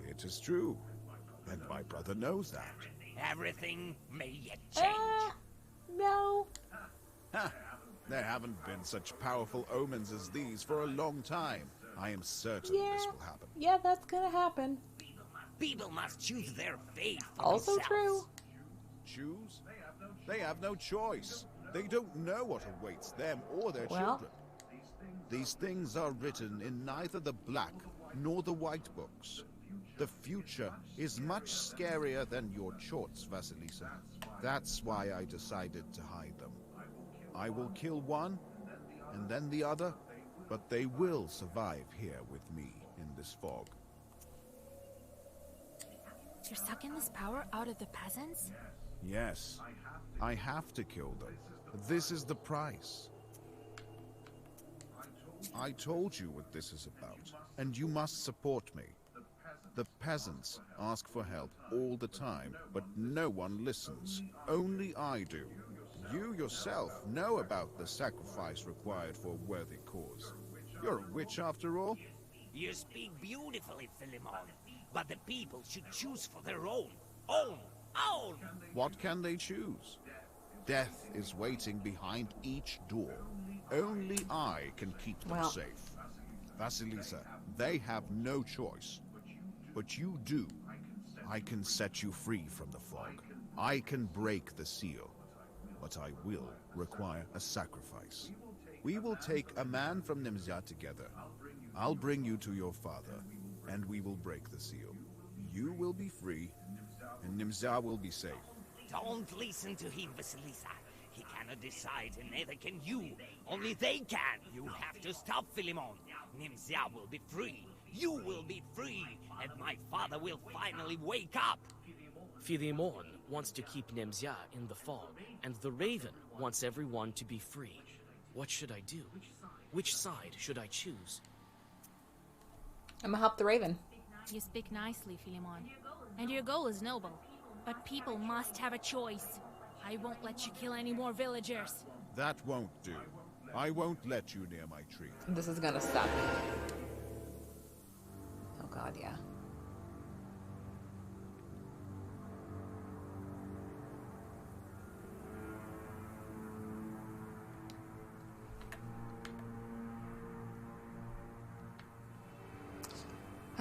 It is true, and my brother knows that. Everything may yet change. No. Ha! There haven't been such powerful omens as these for a long time. I am certain this will happen. Yeah, that's gonna happen. People must choose their fate for Also themselves. true. Choose? They have no choice. They don't know what awaits them or their Well. children. These things are written in neither the black nor the white books. The future is much scarier than your choice, Vasilisa. That's why I decided to hide them. I will kill one, and then the other, but they will survive here with me in this fog. You're sucking this power out of the peasants? Yes, I have to kill them. This is the price. I told you what this is about, and you must support me. The peasants ask for help all the time, but no one listens. Only I do. You yourself know about the sacrifice required for a worthy cause. You're a witch after all. You speak beautifully, Philemon, but the people should choose for their own. What can they choose? Death is waiting behind each door. Only I can keep them safe. Vasilisa, they have no choice. But you do. I can set you free from the fog. I can break the seal. But I will require a sacrifice. We will take a man from Nimzia together. I'll bring you to your father, and we will break the seal. You will be free, and Nimzia will be safe. Don't listen to him, Vasilisa. He cannot decide, and neither can you. Only they can. You have to stop Philemon. Nimzia will be free. You will be free, and my father will finally wake up. Philemon wants to keep Nemzia in the fog, and the Raven wants everyone to be free. What should I do? Which side should I choose? I'm gonna help the Raven. You speak nicely, Philemon. And your goal is noble. But people must have a choice. I won't let you kill any more villagers. That won't do. I won't let you near my tree. This is gonna suck. Oh god, yeah.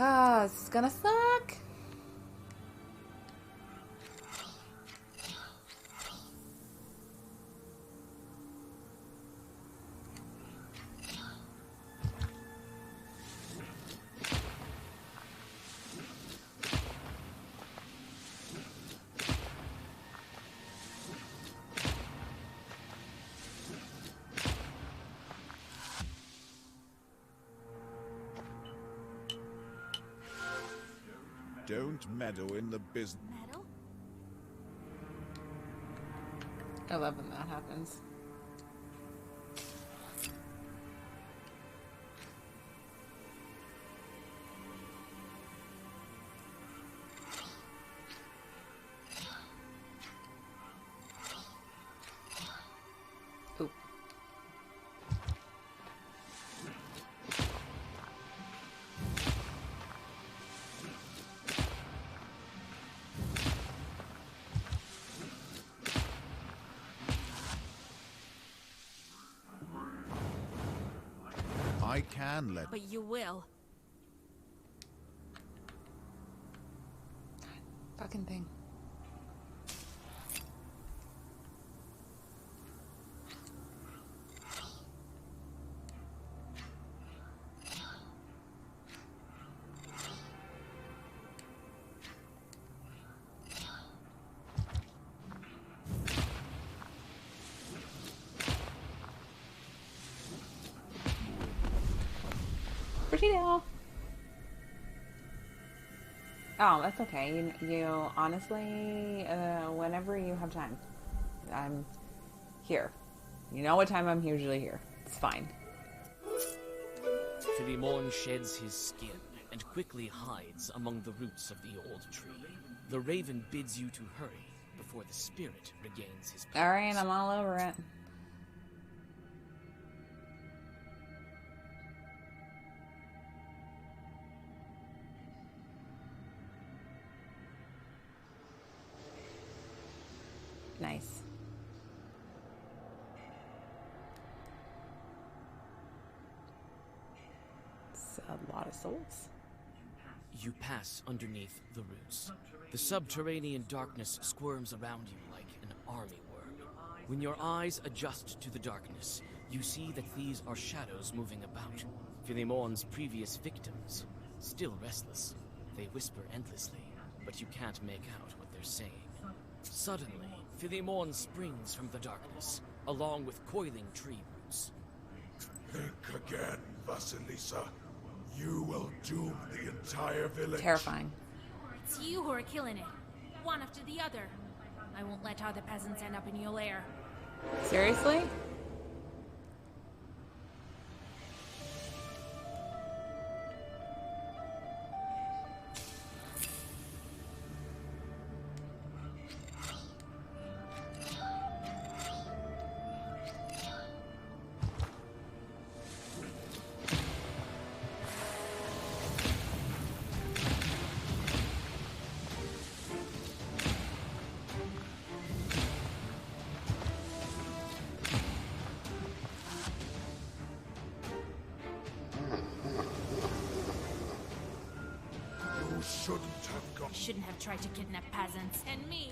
Ah, this is gonna suck. Don't meddle in the business. Metal? I love when that happens. Ooh. I can let... But you will. Fucking thing. Pretty now. Oh, that's okay. You honestly, whenever you have time, I'm here. You know what time I'm usually here. It's fine. Philemon sheds his skin and quickly hides among the roots of the old tree. The Raven bids you to hurry before the spirit regains his powers. All right, I'm all over it. Nice. It's a lot of souls. You pass underneath the roots. The subterranean darkness squirms around you like an army worm. When your eyes adjust to the darkness, you see that these are shadows moving about. Philemon's previous victims, still restless. They whisper endlessly, but you can't make out what they're saying. Suddenly, Philemon springs from the darkness, along with coiling tree roots. Think again, Vasilisa. You will doom the entire village. Terrifying. It's you who are killing it. One after the other. I won't let other peasants end up in your lair. Seriously? You shouldn't have gone. I shouldn't have tried to kidnap peasants. And me.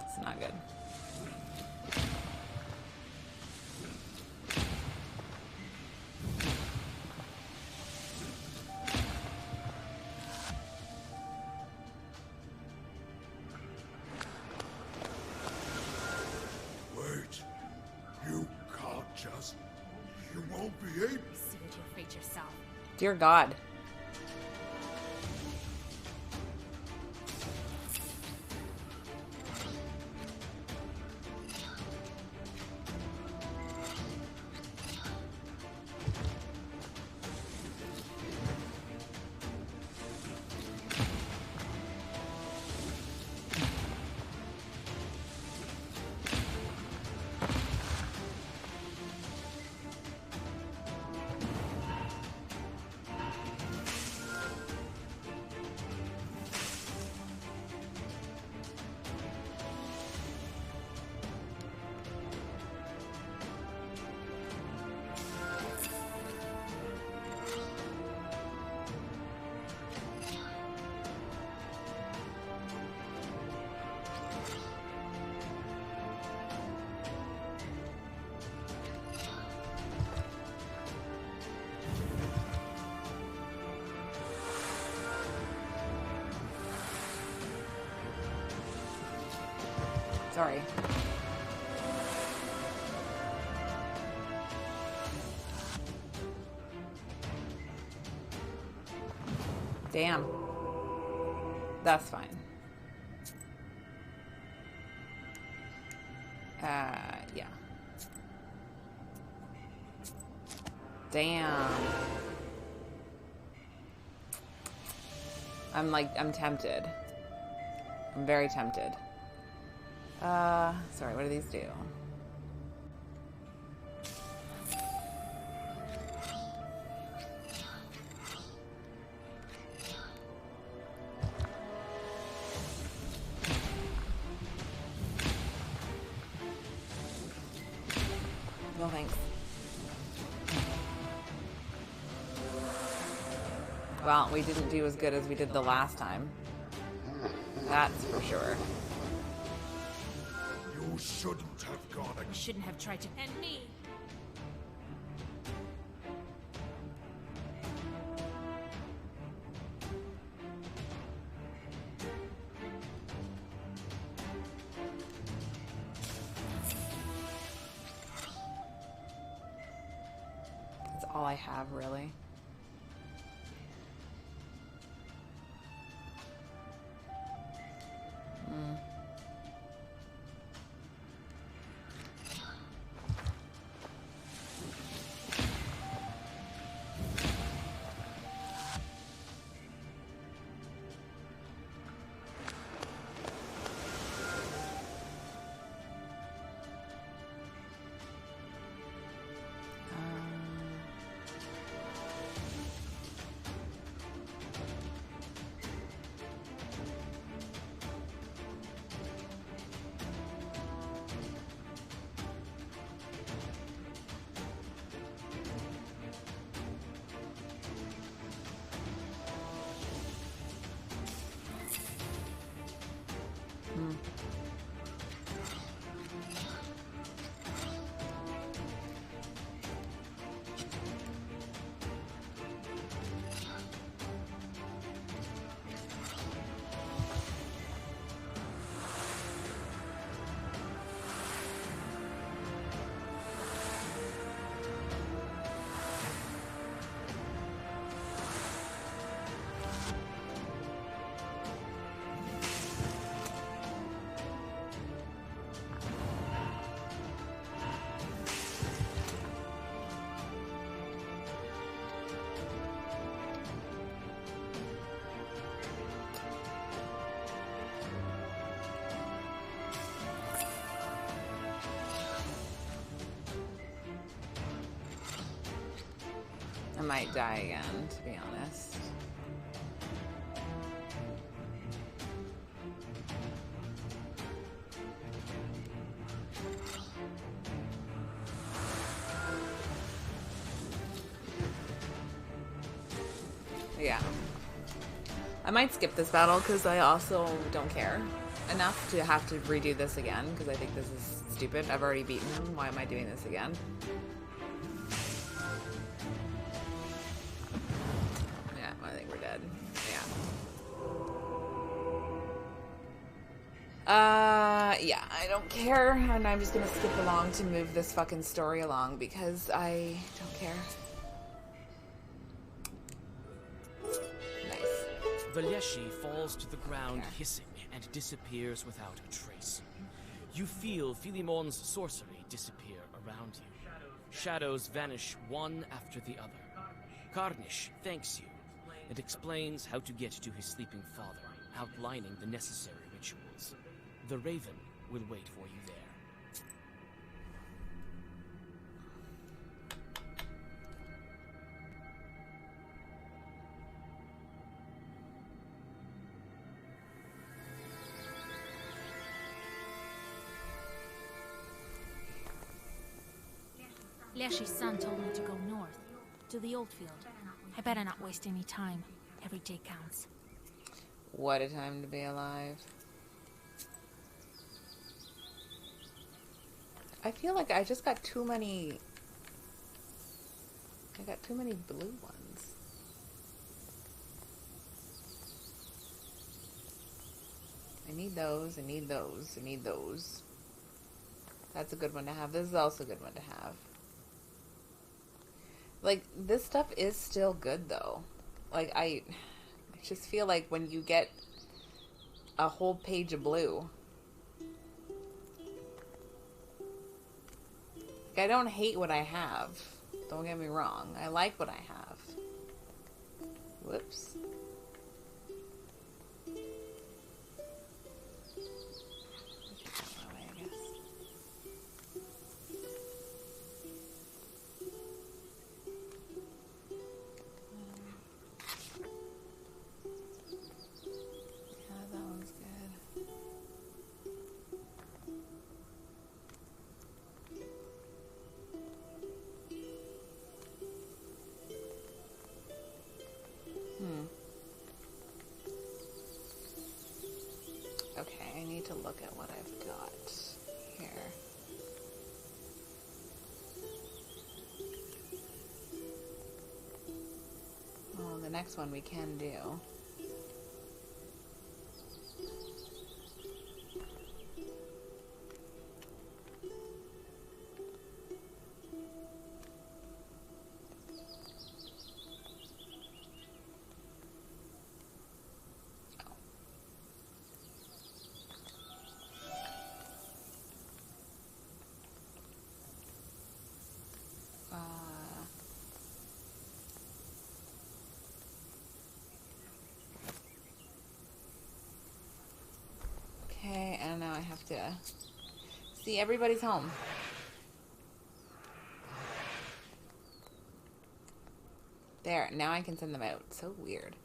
It's not good. Wait. You can't just. You won't be able. See what you'll fate yourself. Dear God. Sorry. Damn. That's fine. Yeah. Damn. I'm tempted. I'm very tempted. Sorry, what do these do? No thanks. Well, we didn't do as good as we did the last time. That's for sure. You shouldn't have gone. I shouldn't have tried to. And me. That's all I have, really. I might die again, to be honest. Yeah. I might skip this battle because I also don't care enough to have to redo this again because I think this is stupid. I've already beaten him. Why am I doing this again? Yeah, I think we're dead. Yeah, I don't care, and I'm just gonna skip along to move this fucking story along because I don't care. Nice. Valyeshi falls to the ground hissing and disappears without a trace. You feel Philemon's sorcery disappear around you. Shadows vanish one after the other. Karnish thanks you and explains how to get to his sleeping father, outlining the necessary rituals. The Raven will wait for you there. Leshy's son told me to go north, to the old field. I better not waste any time. Every day counts. What a time to be alive. I feel like I just got too many... I got too many blue ones. I need those, I need those, I need those. That's a good one to have. This is also a good one to have. Like, this stuff is still good, though. Like, I just feel like when you get a whole page of blue... Like, I don't hate what I have. Don't get me wrong. I like what I have. Whoops. Okay, I need to look at what I've got here. Oh, the next one we can do. Okay, and now I have to see everybody's home. There, now I can send them out. So weird.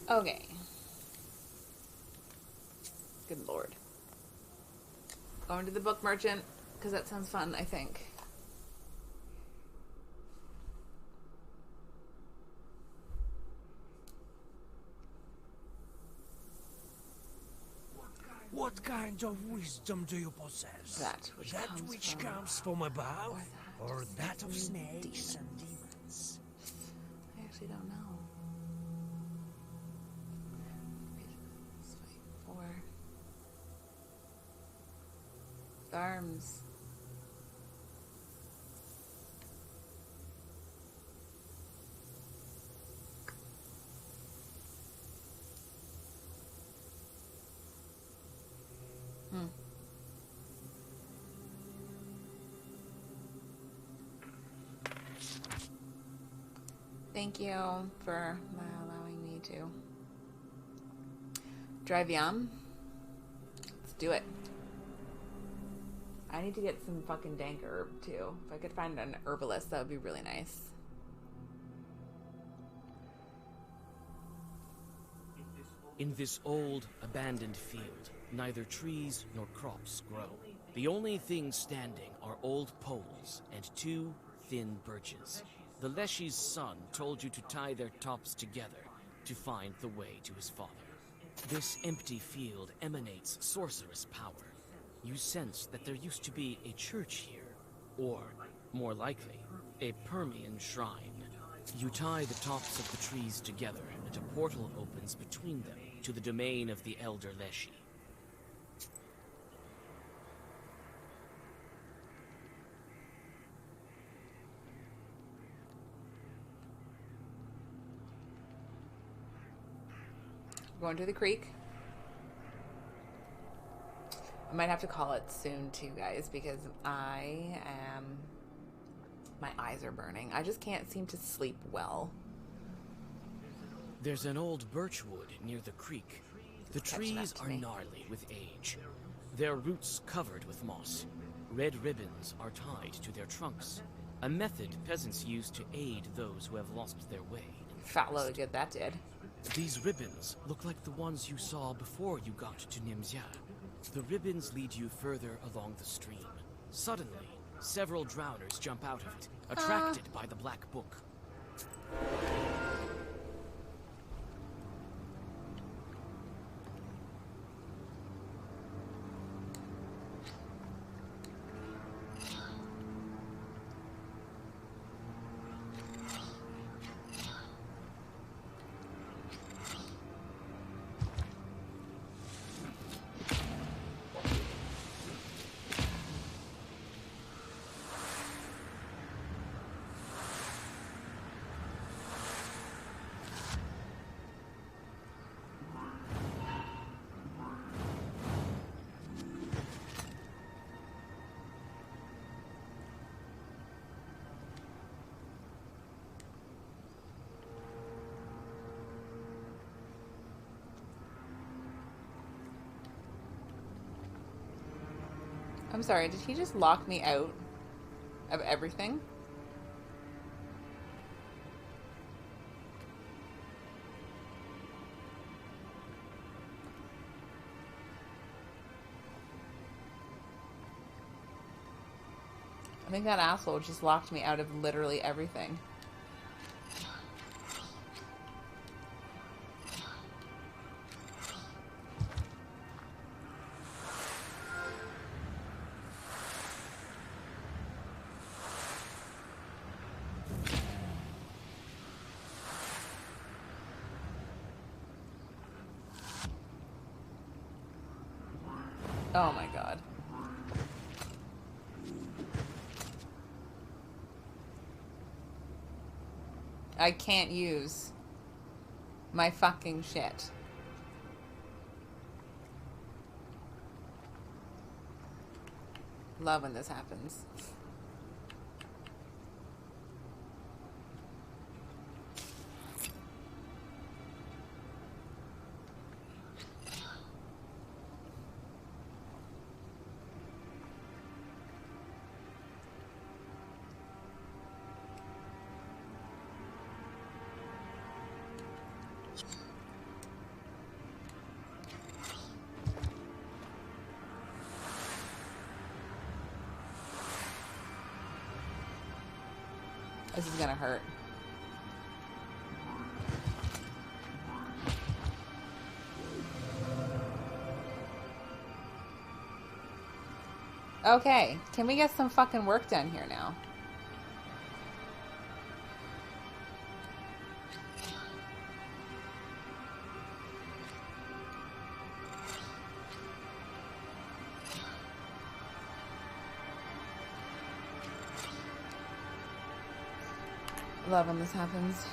Okay. Good lord. Going to the book merchant, because that sounds fun, I think. What What kind of wisdom do you possess? That which comes from above, or that of from snakes and demons? I actually don't know. 4. Arms. Thank you for allowing me to drive yum. Let's do it. I need to get some fucking dank herb too. If I could find an herbalist, that would be really nice. In this old, abandoned field, neither trees nor crops grow. The only things standing are old poles and 2 thin birches. The Leshy's son told you to tie their tops together to find the way to his father. This empty field emanates sorcerous power. You sense that there used to be a church here, or, more likely, a Permian shrine. You tie the tops of the trees together, and a portal opens between them to the domain of the Elder Leshy. Going to the creek. I might have to call it soon too, guys, because my eyes are burning. I just can't seem to sleep well. There's an old birch wood near the creek. The Catching up trees to are me. gnarly with age. Their roots covered with moss. Red ribbons are tied to their trunks. A method peasants use to aid those who have lost their way. in the Fat load forest. of good that did. These ribbons look like the ones you saw before you got to Nimzia. The ribbons lead you further along the stream. Suddenly, several drowners jump out of it, attracted by the black book. I'm sorry, did he just lock me out of everything? I think that asshole just locked me out of literally everything. Oh my god. I can't use my fucking shit. Love when this happens. This is gonna hurt. Okay, can we get some fucking work done here now? Love when this happens.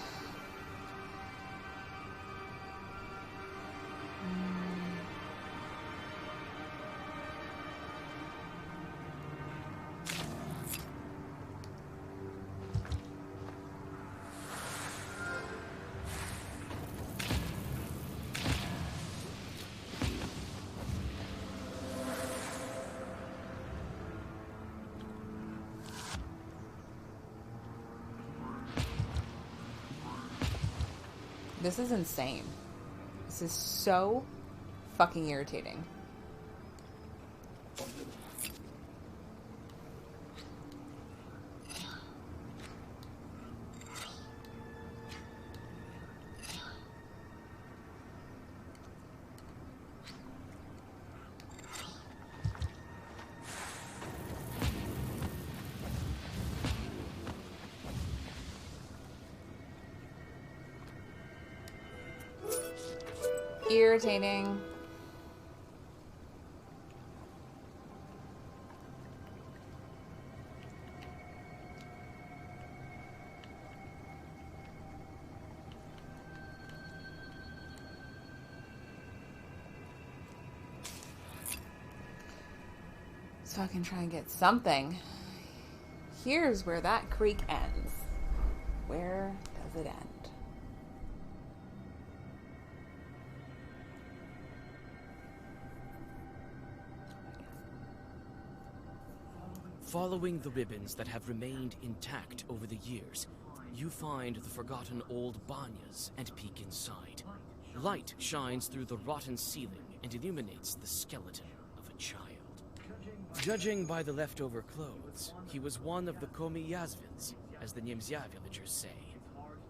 This is insane. This is so fucking irritating. Irritating. So I can try and get something. Here's where that creek ends. Where does it end? Following the ribbons that have remained intact over the years, you find the forgotten old banyas and peek inside. Light shines through the rotten ceiling and illuminates the skeleton of a child. Judging by the leftover clothes, he was one of the Komi Yazvins, as the Nimzya villagers say.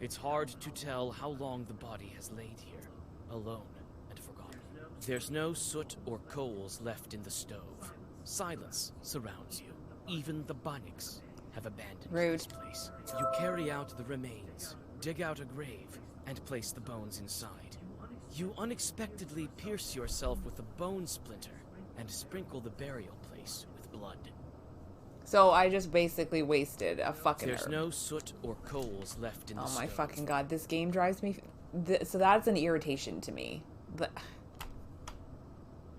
It's hard to tell how long the body has laid here, alone and forgotten. There's no soot or coals left in the stove. Silence surrounds you. Even the Banyaks have abandoned this place. You carry out the remains, dig out a grave, and place the bones inside. You unexpectedly pierce yourself with a bone splinter and sprinkle the burial place with blood. So I just basically wasted a fucking There's herb. no soot or coals left in the Oh my stove. fucking god, this game drives me... So that's an irritation to me.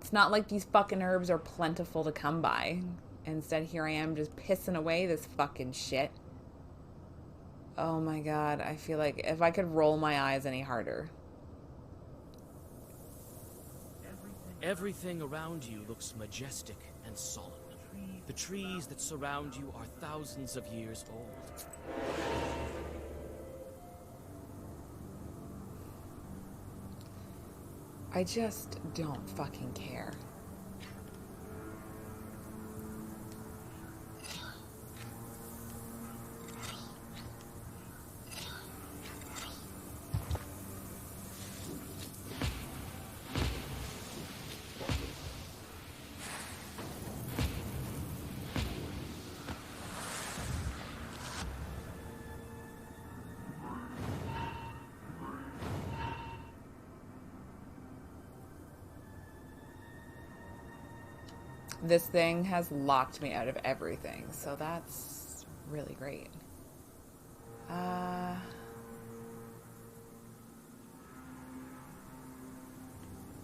It's not like these fucking herbs are plentiful to come by. Instead, here I am just pissing away this fucking shit. Oh my god, I feel like if I could roll my eyes any harder. Everything around you looks majestic and solemn. The trees that surround you are thousands of years old. I just don't fucking care. This thing has locked me out of everything, so that's really great.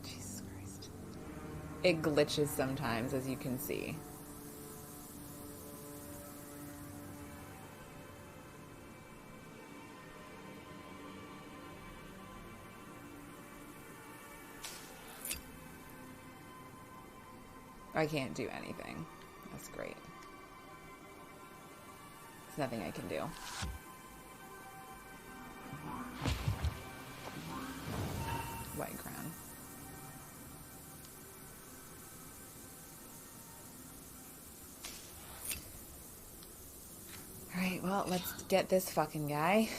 Jesus Christ. It glitches sometimes, as you can see. I can't do anything. That's great. There's nothing I can do. White crown. Alright, well, let's get this fucking guy.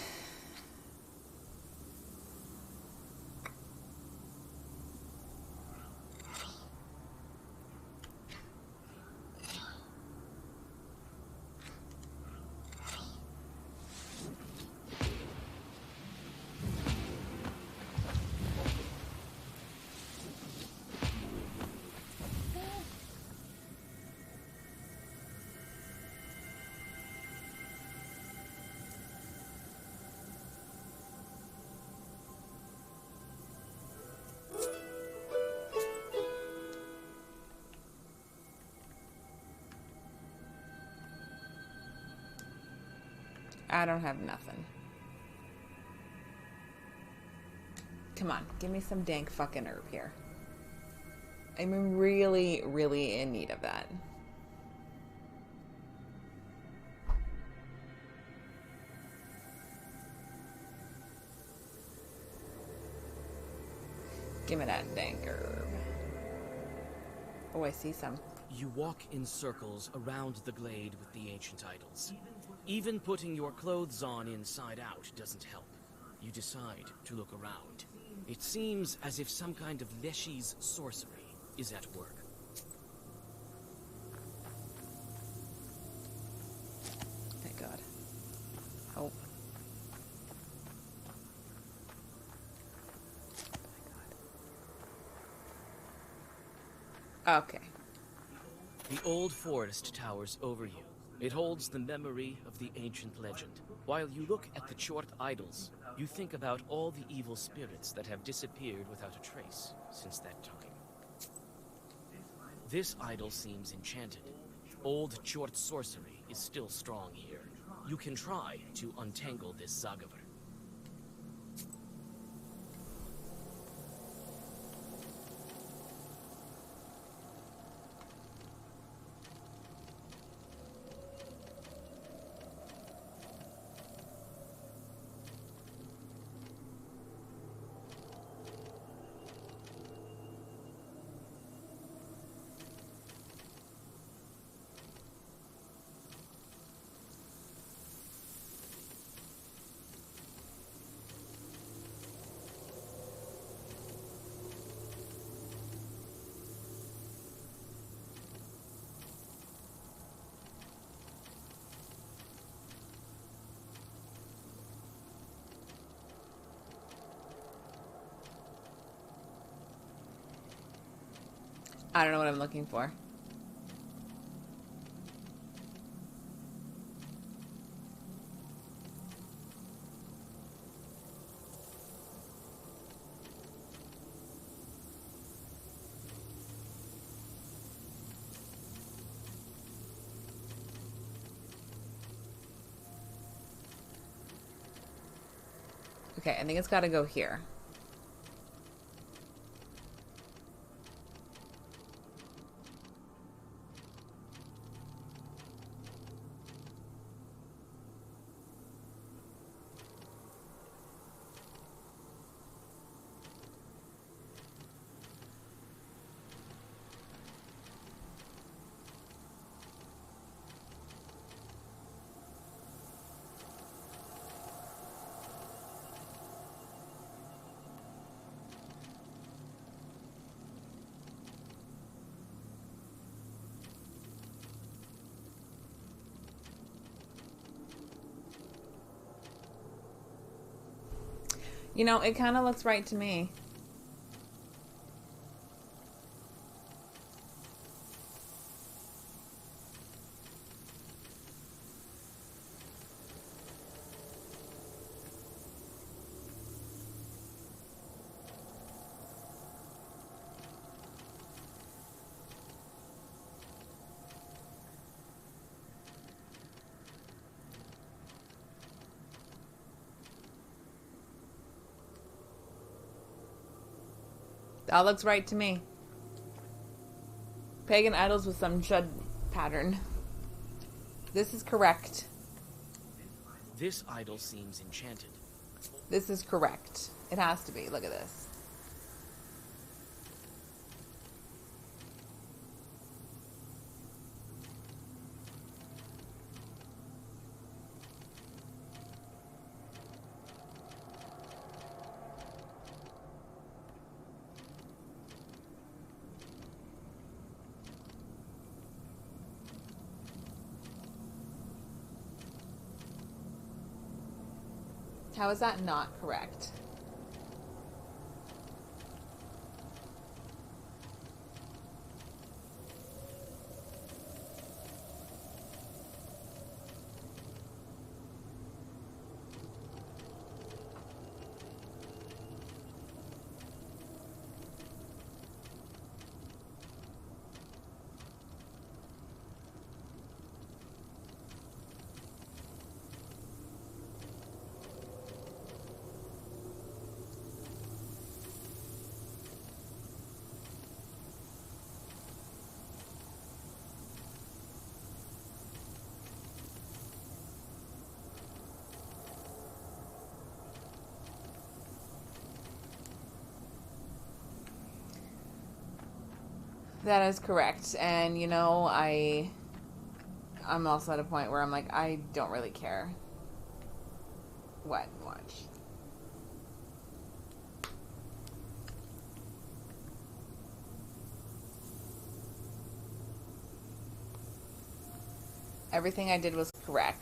I don't have nothing. Come on, give me some dank fucking herb here. I'm really, really in need of that. Give me that dank herb. Oh, I see some. You walk in circles around the glade with the ancient idols. Even putting your clothes on inside out doesn't help. You decide to look around. It seems as if some kind of Leshy's sorcery is at work. Thank God. Oh. Okay. The old forest towers over you. It holds the memory of the ancient legend. While you look at the Chort idols, you think about all the evil spirits that have disappeared without a trace since that time. This idol seems enchanted. Old Chort sorcery is still strong here. You can try to untangle this Zagaver. I don't know what I'm looking for. Okay, I think it's got to go here. You know, it kind of looks right to me. That looks right to me. Pagan idols with some Judd pattern. This is correct. This idol seems enchanted. This is correct. It has to be. Look at this. How is that not correct? That is correct. And, you know, I'm also at a point where I'm like, I don't really care what much. Everything I did was correct.